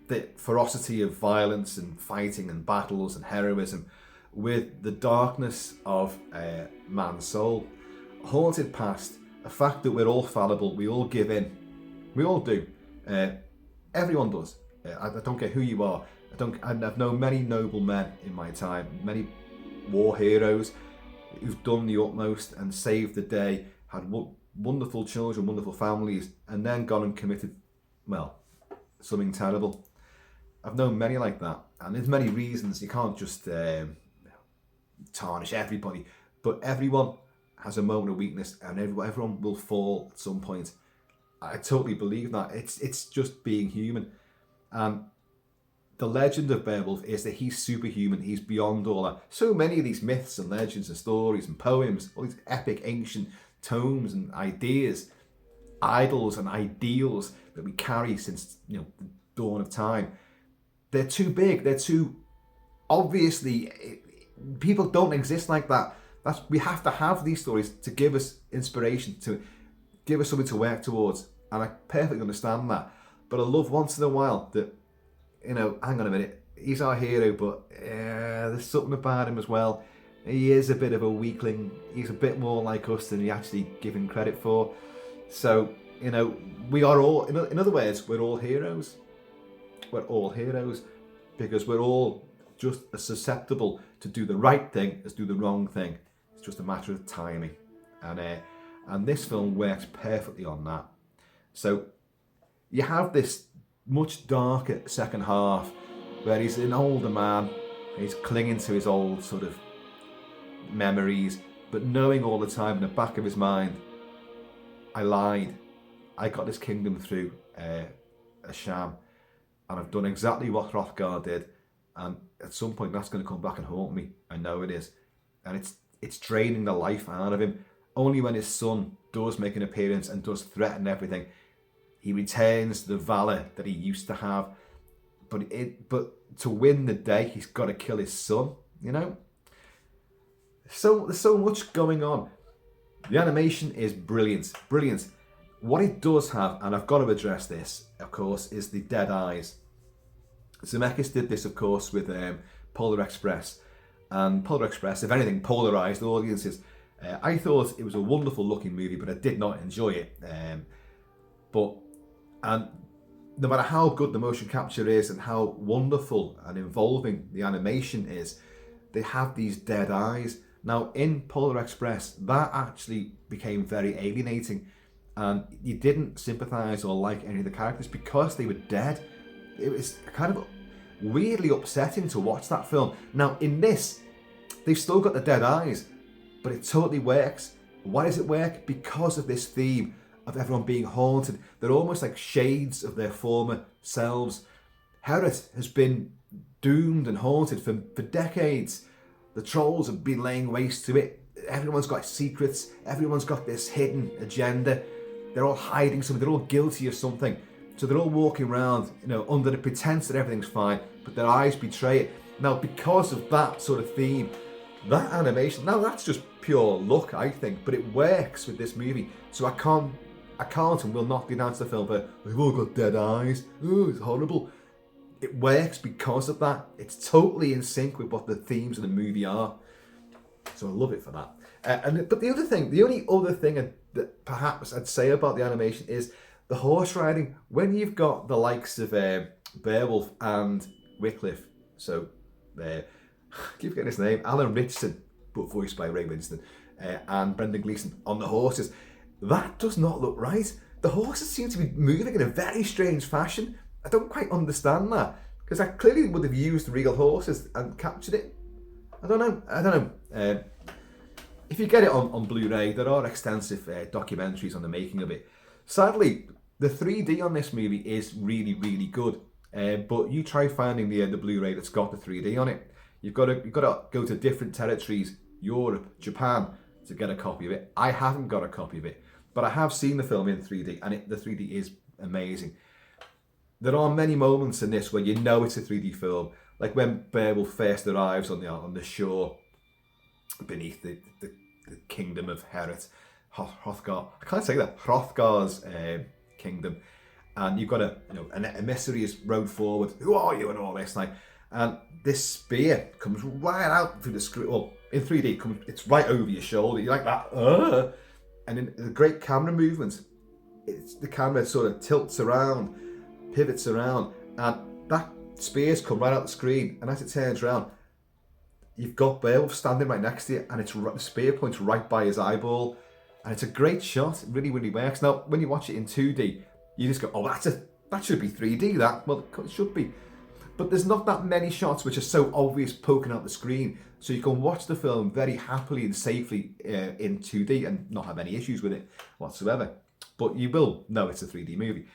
the ferocity of violence and fighting and battles and heroism with the darkness of man's soul. A haunted past, a fact that we're all fallible, we all give in. We all do. Everyone does. I don't care who you are. I've known many noble men in my time, many war heroes who've done the utmost and saved the day, had wonderful children, wonderful families, and then gone and committed well, something terrible. I've known many like that, and there's many reasons. You can't just tarnish everybody, but everyone has a moment of weakness, and everyone will fall at some point. I totally believe that. It's just being human. The legend of Beowulf is that he's superhuman, he's beyond all that. So many of these myths and legends and stories and poems, all these epic ancient tomes and ideas, idols and ideals that we carry since the dawn of time, they're too big, they're too obviously, people don't exist like that. We have to have these stories to give us inspiration, to give us something to work towards, and I perfectly understand that. But I love once in a while that, hang on a minute, he's our hero, but there's something about him as well. He is a bit of a weakling. He's a bit more like us than he actually given credit for. So, we are all, in other words, we're all heroes. We're all heroes because we're all just as susceptible to do the right thing as do the wrong thing. It's just a matter of timing. And this film works perfectly on that. So you have this much darker second half where he's an older man, he's clinging to his old sort of memories, but knowing all the time in the back of his mind, I lied. I got this kingdom through a sham, and I've done exactly what Hrothgar did, and at some point that's going to come back and haunt me. I know it is. And it's draining the life out of him. Only when his son does make an appearance and does threaten everything, he retains the valour that he used to have. But to win the day, he's got to kill his son, So there's so much going on. The animation is brilliant, brilliant. What it does have, and I've got to address this, of course, is the dead eyes. Zemekis did this, of course, with Polar Express. And Polar Express, if anything, polarised audiences. I thought it was a wonderful looking movie, but I did not enjoy it. And no matter how good the motion capture is and how wonderful and involving the animation is, they have these dead eyes. Now, in Polar Express, that actually became very alienating, and you didn't sympathise or like any of the characters because they were dead. It was kind of weirdly upsetting to watch that film. Now, in this, they've still got the dead eyes, but it totally works. Why does it work? Because of this theme of everyone being haunted. They're almost like shades of their former selves. Heorot has been doomed and haunted for decades. The trolls have been laying waste to it. Everyone's got secrets. Everyone's got this hidden agenda. They're all hiding something. They're all guilty of something. So they're all walking around, under the pretense that everything's fine, but their eyes betray it. Now, because of that sort of theme, that animation, now that's just pure luck, I think, but it works with this movie. So I can't and will not denounce the film for, they've all got dead eyes. Oh, it's horrible. It works because of that. It's totally in sync with what the themes of the movie are. So I love it for that. But the only other thing that perhaps I'd say about the animation is the horse riding. When you've got the likes of Beowulf and Wycliffe, so I keep forgetting his name, Alan Ritchson, but voiced by Ray Winstone, and Brendan Gleeson on the horses, that does not look right. The horses seem to be moving in a very strange fashion. I don't quite understand that, because I clearly would have used real horses and captured it. I don't know. If you get it on Blu-ray, there are extensive documentaries on the making of it. Sadly, the 3D on this movie is really, really good. But you try finding the Blu-ray that's got the 3D on it. You've got to go to different territories, Europe, Japan, to get a copy of it. I haven't got a copy of it, but I have seen the film in 3D, and the 3D is amazing. There are many moments in this where you know it's a 3D film, like when Beowulf first arrives on the shore beneath the kingdom of Heorot, Hrothgar. I can't say that, Hrothgar's kingdom, and you've got an emissary is rode forward. Who are you? And all this and this spear comes right out through the screen. Well, in 3D, it's right over your shoulder. You're like that, and in the great camera movements, the camera sort of tilts around, pivots around, and that spear's come right out the screen. And as it turns around, you've got Beowulf standing right next to you, and the spear points right by his eyeball, and it's a great shot. It really, really works. Now, when you watch it in 2D, you just go, "Oh, that should be 3D, that. Well, it should be. But there's not that many shots which are so obvious poking out the screen, so you can watch the film very happily and safely in 2D and not have any issues with it whatsoever. But you will know it's a 3D movie.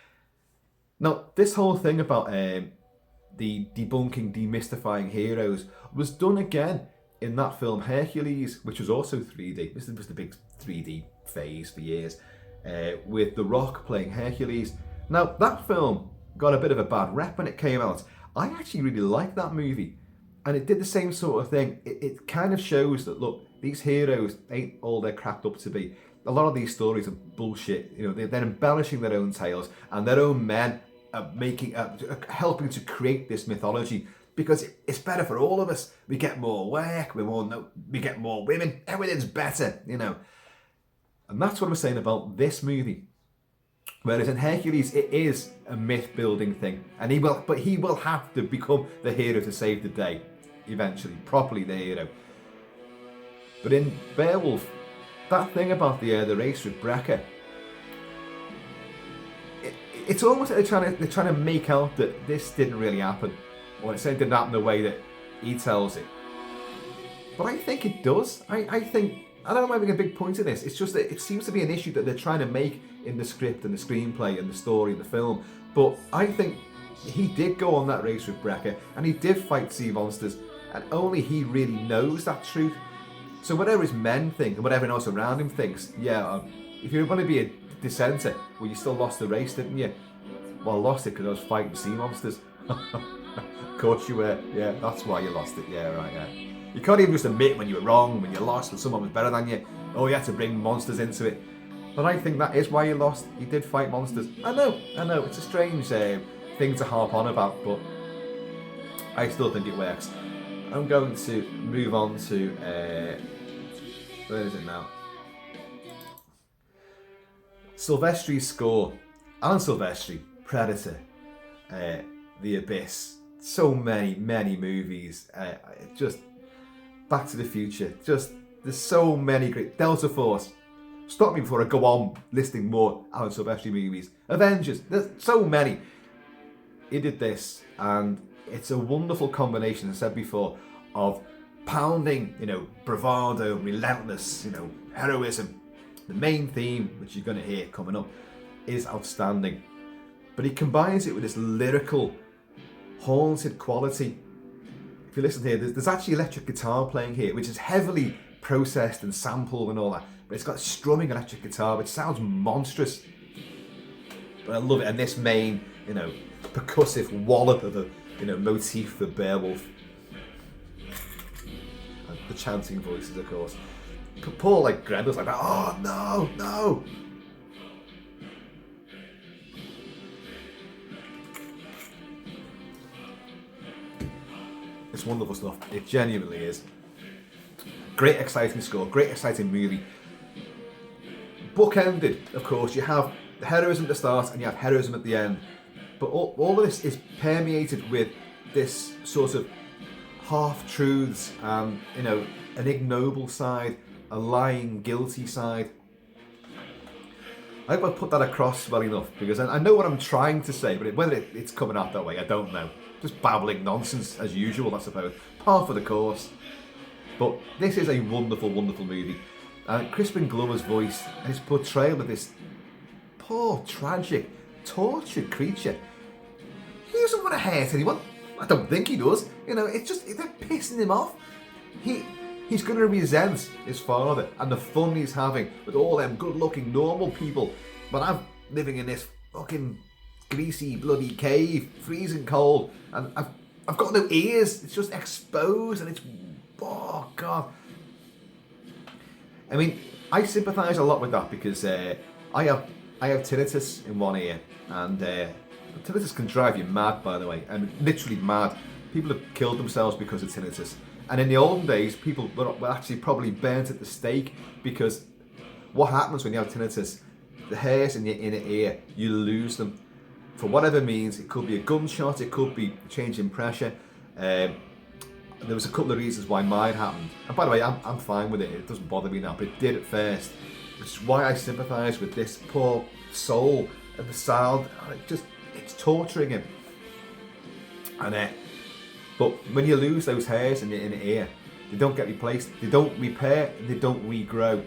Now, this whole thing about the debunking, demystifying heroes was done again in that film Hercules, which was also 3D. This was the big 3D phase for years, with The Rock playing Hercules. Now, that film got a bit of a bad rep when it came out. I actually really liked that movie, and it did the same sort of thing. It kind of shows that, look, these heroes ain't all they're cracked up to be. A lot of these stories are bullshit. You know, they're embellishing their own tales, and their own men are helping to create this mythology because it's better for all of us. We get more work, we get more women, everything's better, you know. And that's what I'm saying about this movie. Whereas in Hercules, it is a myth-building thing, and he will have to become the hero to save the day, eventually, properly the hero. But in Beowulf, that thing about the race with Breca, it's almost like they're trying to make out that this didn't really happen, or it didn't happen the way that he tells it. But I think it does. I think, I don't know, I'm making a big point of this. It's just that it seems to be an issue that they're trying to make in the script and the screenplay and the story and the film. But I think he did go on that race with Breca, and he did fight sea monsters, and only he really knows that truth. So whatever his men think and whatever else around him thinks, if you're going to be a dissenter, well, you still lost the race, didn't you? Well, I lost it because I was fighting sea monsters. Of course you were. Yeah, that's why you lost it. Yeah, right, yeah. You can't even just admit when you were wrong, when you lost, when someone was better than you. Oh, you had to bring monsters into it. But I think that is why you lost. You did fight monsters. I know. It's a strange thing to harp on about, but I still think it works. I'm going to move on to... where is it now? Silvestri's score. Alan Silvestri, Predator, The Abyss. So many movies. Just Back to the Future. Just, there's so many great... Delta Force. Stop me before I go on listing more Alan Silvestri movies. Avengers. There's so many. He did this, and it's a wonderful combination, as I said before, of pounding, bravado, relentless, heroism. The main theme, which you're going to hear coming up, is outstanding. But he combines it with this lyrical, haunted quality. If you listen here, there's actually electric guitar playing here, which is heavily processed and sampled and all that. But it's got strumming electric guitar, which sounds monstrous. But I love it. And this main, percussive wallop of a, motif for Beowulf. And the chanting voices, of course. Poor, Grendel's like that. Oh, no. It's wonderful stuff. It genuinely is. Great exciting score, great exciting movie. Bookended, of course. You have the heroism at the start and you have heroism at the end. But all of this is permeated with this sort of half-truths and, an ignoble side, a lying, guilty side. I hope I put that across well enough, because I know what I'm trying to say, but whether it's coming out that way, I don't know. Just babbling nonsense as usual, I suppose. Par for the course. But this is a wonderful, wonderful movie. And Crispin Glover's voice and his portrayal of this poor, tragic, tortured creature. He doesn't want to hurt anyone. I don't think he does. It's just, they're pissing him off. He's going to resent his father and the fun he's having with all them good-looking, normal people. But I'm living in this fucking greasy, bloody cave, freezing cold, and I've got no ears. It's just exposed, and it's, oh God. I mean, I sympathise a lot with that because I have tinnitus in one ear, and tinnitus can drive you mad, by the way, and literally mad. People have killed themselves because of tinnitus. And in the olden days, people were actually probably burnt at the stake, because what happens when you have tinnitus, the hairs in your inner ear, you lose them. For whatever means, it could be a gunshot, it could be a change in pressure. There was a couple of reasons why mine happened. And by the way, I'm fine with it, it doesn't bother me now, but it did at first. Which is why I sympathise with this poor soul and the sound. it's torturing him. And but when you lose those hairs in the ear, they don't get replaced, they don't repair, they don't regrow.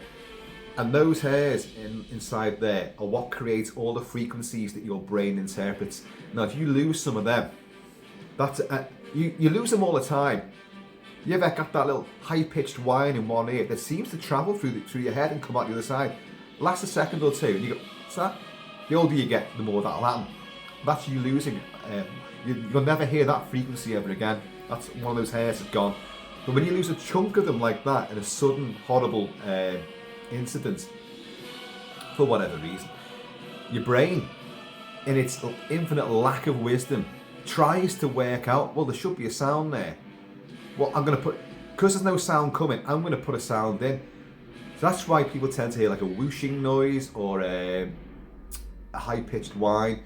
And those hairs inside there are what creates all the frequencies that your brain interprets. Now, if you lose some of them, that's you lose them all the time. You ever got that little high-pitched whine in one ear that seems to travel through your head and come out the other side? Lasts a second or two, and you go, what's that? The older you get, the more that'll happen. That's you losing. You'll never hear that frequency ever again. That's one of those hairs that's gone. But when you lose a chunk of them like that in a sudden, horrible incident, for whatever reason, your brain, in its infinite lack of wisdom, tries to work out, well, there should be a sound there. Well, I'm going to put, because there's no sound coming, I'm going to put a sound in. So that's why people tend to hear like a whooshing noise or a high-pitched whine,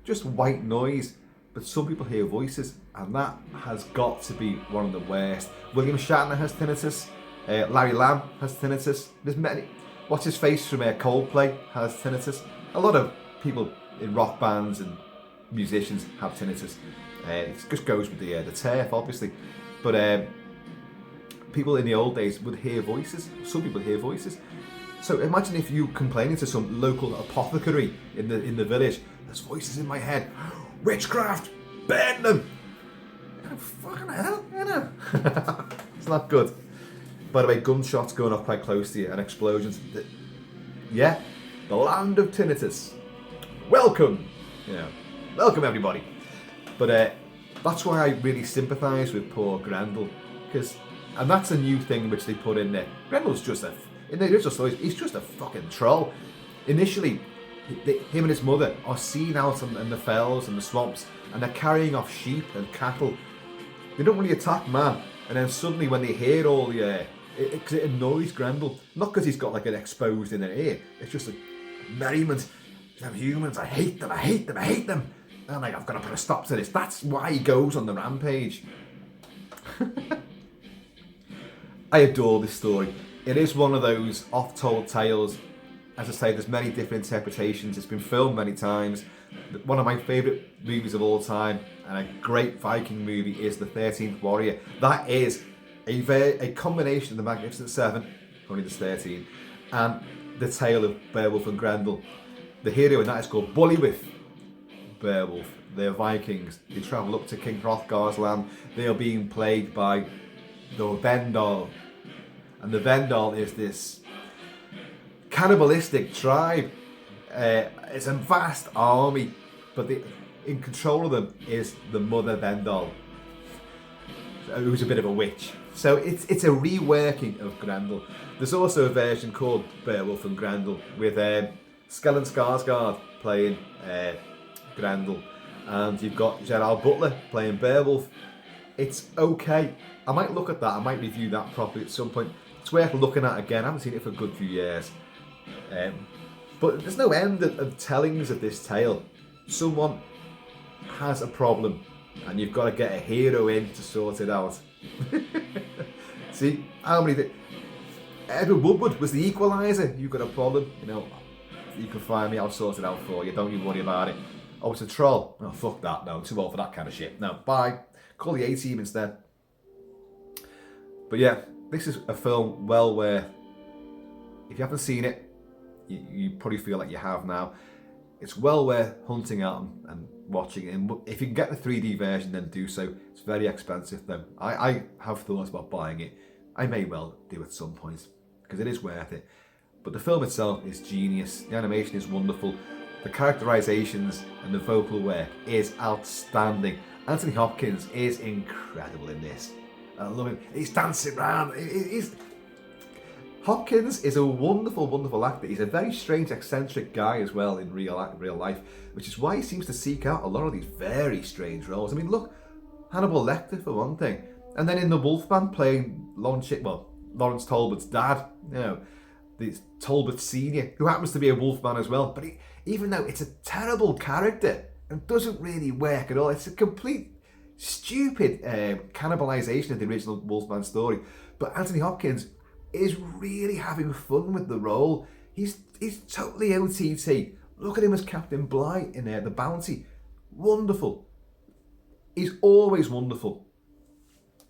just white noise. But some people hear voices, and that has got to be one of the worst. William Shatner has tinnitus. Larry Lamb has tinnitus. There's many. What's his face from Coldplay has tinnitus. A lot of people in rock bands and musicians have tinnitus. It just goes with the turf, obviously. But people in the old days would hear voices. Some people hear voices. So imagine if you complaining to some local apothecary in the village. There's voices in my head. Witchcraft! Burn them! Oh, fucking hell, you know. It's not good. By the way, gunshots going off quite close to you and explosions. Yeah, the land of tinnitus. Welcome! Welcome everybody. But that's why I really sympathise with poor Grendel. And that's a new thing which they put in there. Grendel's just in the original stories, he's just a fucking troll. Initially, him and his mother are seen out in the fells and the swamps, and they're carrying off sheep and cattle. They don't really attack man, and then suddenly when they hear all the it annoys Grendel, not because he's got like an exposed inner ear, it's just a merriment. Them humans, I hate them, I hate them, I hate them. And I'm like, I've got to put a stop to this. That's why he goes on the rampage. I adore this story. It is one of those oft-told tales. As I say, there's many different interpretations. It's been filmed many times. One of my favourite movies of all time, and a great Viking movie, is The 13th Warrior. That is a combination of The Magnificent Seven, only there's 13, and the tale of Beowulf and Grendel. The hero in that is called Bullywith Beowulf. They're Vikings. They travel up to King Hrothgar's land. They are being plagued by the Vendal. And the Vendal is this cannibalistic tribe. It's a vast army, but in control of them is the mother Vendal, who's a bit of a witch. So it's a reworking of Grendel. There's also a version called Beowulf and Grendel with Stellan Skarsgård playing Grendel, and you've got Gerard Butler playing Beowulf. It's okay. I might look at that. I might review that properly at some point. It's worth looking at again. I haven't seen it for a good few years. But there's no end of tellings of this tale. Someone has a problem, and you've got to get a hero in to sort it out. See, how many... Edward Woodward was the equaliser. You've got a problem, you can find me, I'll sort it out for you. Don't you worry about it. Oh, it's a troll. Oh, fuck that. No, too old for that kind of shit. No, bye. Call the A-Team instead. But yeah, this is a film well worth... If you haven't seen it, you probably feel like you have now. It's well worth hunting out and watching it. And if you can get the 3D version, then do so. It's very expensive though. I have thoughts about buying it. I may well do at some point, because it is worth it. But the film itself is genius. The animation is wonderful. The characterizations and the vocal work is outstanding. Anthony Hopkins is incredible in this. I love him. He's dancing around. Hopkins is a wonderful, wonderful actor. He's a very strange, eccentric guy as well in real life, which is why he seems to seek out a lot of these very strange roles. I mean, look, Hannibal Lecter for one thing, and then in The Wolfman playing Lawrence Talbot's dad. The Talbot Senior, who happens to be a Wolfman as well. But even though it's a terrible character and doesn't really work at all, it's a complete stupid cannibalization of the original Wolfman story. But Anthony Hopkins is really having fun with the role. He's totally OTT. Look at him as Captain Bligh in The Bounty. wonderful. He's always wonderful.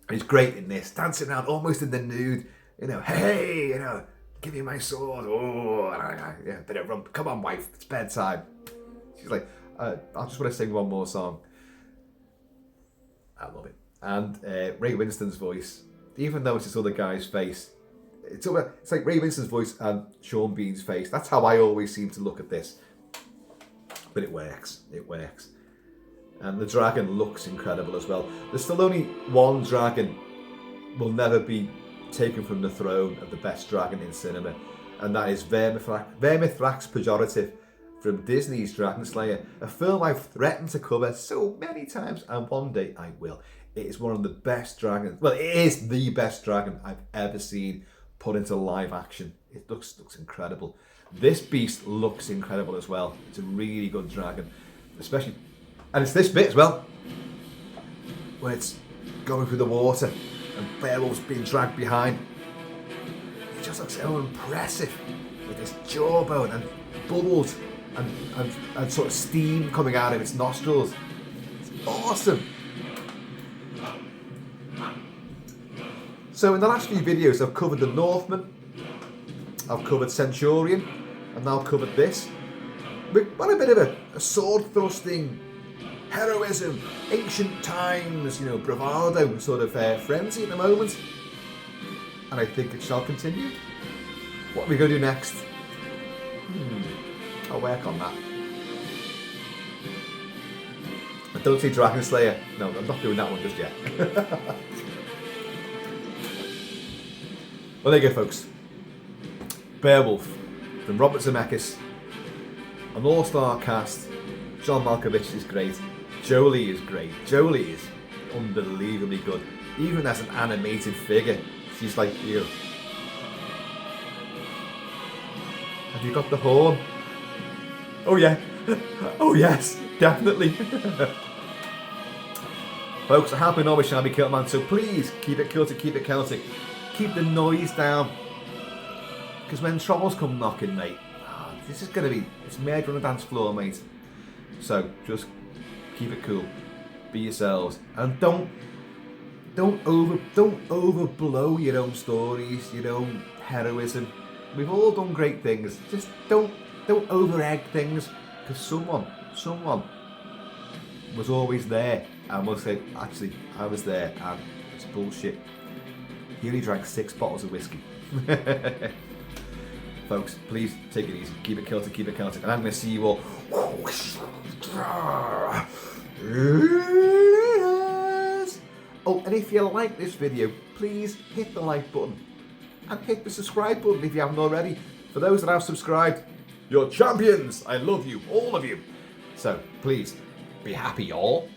And he's great in this, dancing around almost in the nude. You know, hey, you know, give me my sword. Oh, yeah, bit of rump. Come on, wife, it's bedtime. She's like, I just want to sing one more song. I love it. And Ray Winstone's voice, even though it's this other guy's face, it's like Ray Winstone's voice and Sean Bean's face. That's how I always seem to look at this. But it works. It works. And the dragon looks incredible as well. There's still only one dragon will never be taken from the throne of the best dragon in cinema, and that is Vermithrax Pejorative from Disney's Dragon Slayer, a film I've threatened to cover so many times, and one day I will. It is one of the best dragons. Well, it is the best dragon I've ever seen put into live action. It looks incredible. This beast looks incredible as well. It's a really good dragon, especially, and it's this bit as well, when it's going through the water and Beowulf's being dragged behind. It just looks so impressive with this jawbone and bubbles and sort of steam coming out of its nostrils. It's awesome. So in the last few videos I've covered the Northman, I've covered Centurion, and now I've covered this. We've got a bit of a sword thrusting, heroism, ancient times, you know, bravado sort of frenzy at the moment. And I think it shall continue. What are we going to do next? I'll work on that. And don't say Dragon Slayer. No, I'm not doing that one just yet. Well, there you go, folks. Beowulf from Robert Zemekis. An all-star cast. John Malkovich is great. Jolie is great. Jolie is unbelievably good. Even as an animated figure, she's like you. Have you got the horn? Oh yeah. Oh yes, definitely. Folks, I have been always shall be Kilt-Man, so please keep it Celtic, keep it Celtic. Keep the noise down. Because when troubles come knocking, mate, this is going to be, it's made on the dance floor, mate. So just keep it cool. Be yourselves. And don't overblow your own stories, your own heroism. We've all done great things. Just don't over-egg things, because someone was always there and will say, actually, I was there and it's bullshit. He only drank 6 bottles of whiskey. Folks, please take it easy. Keep it Celtic, keep it Celtic. And I'm going to see you all. Oh, and if you like this video, please hit the like button. And hit the subscribe button if you haven't already. For those that have subscribed, you're champions. I love you, all of you. So please, be happy, y'all.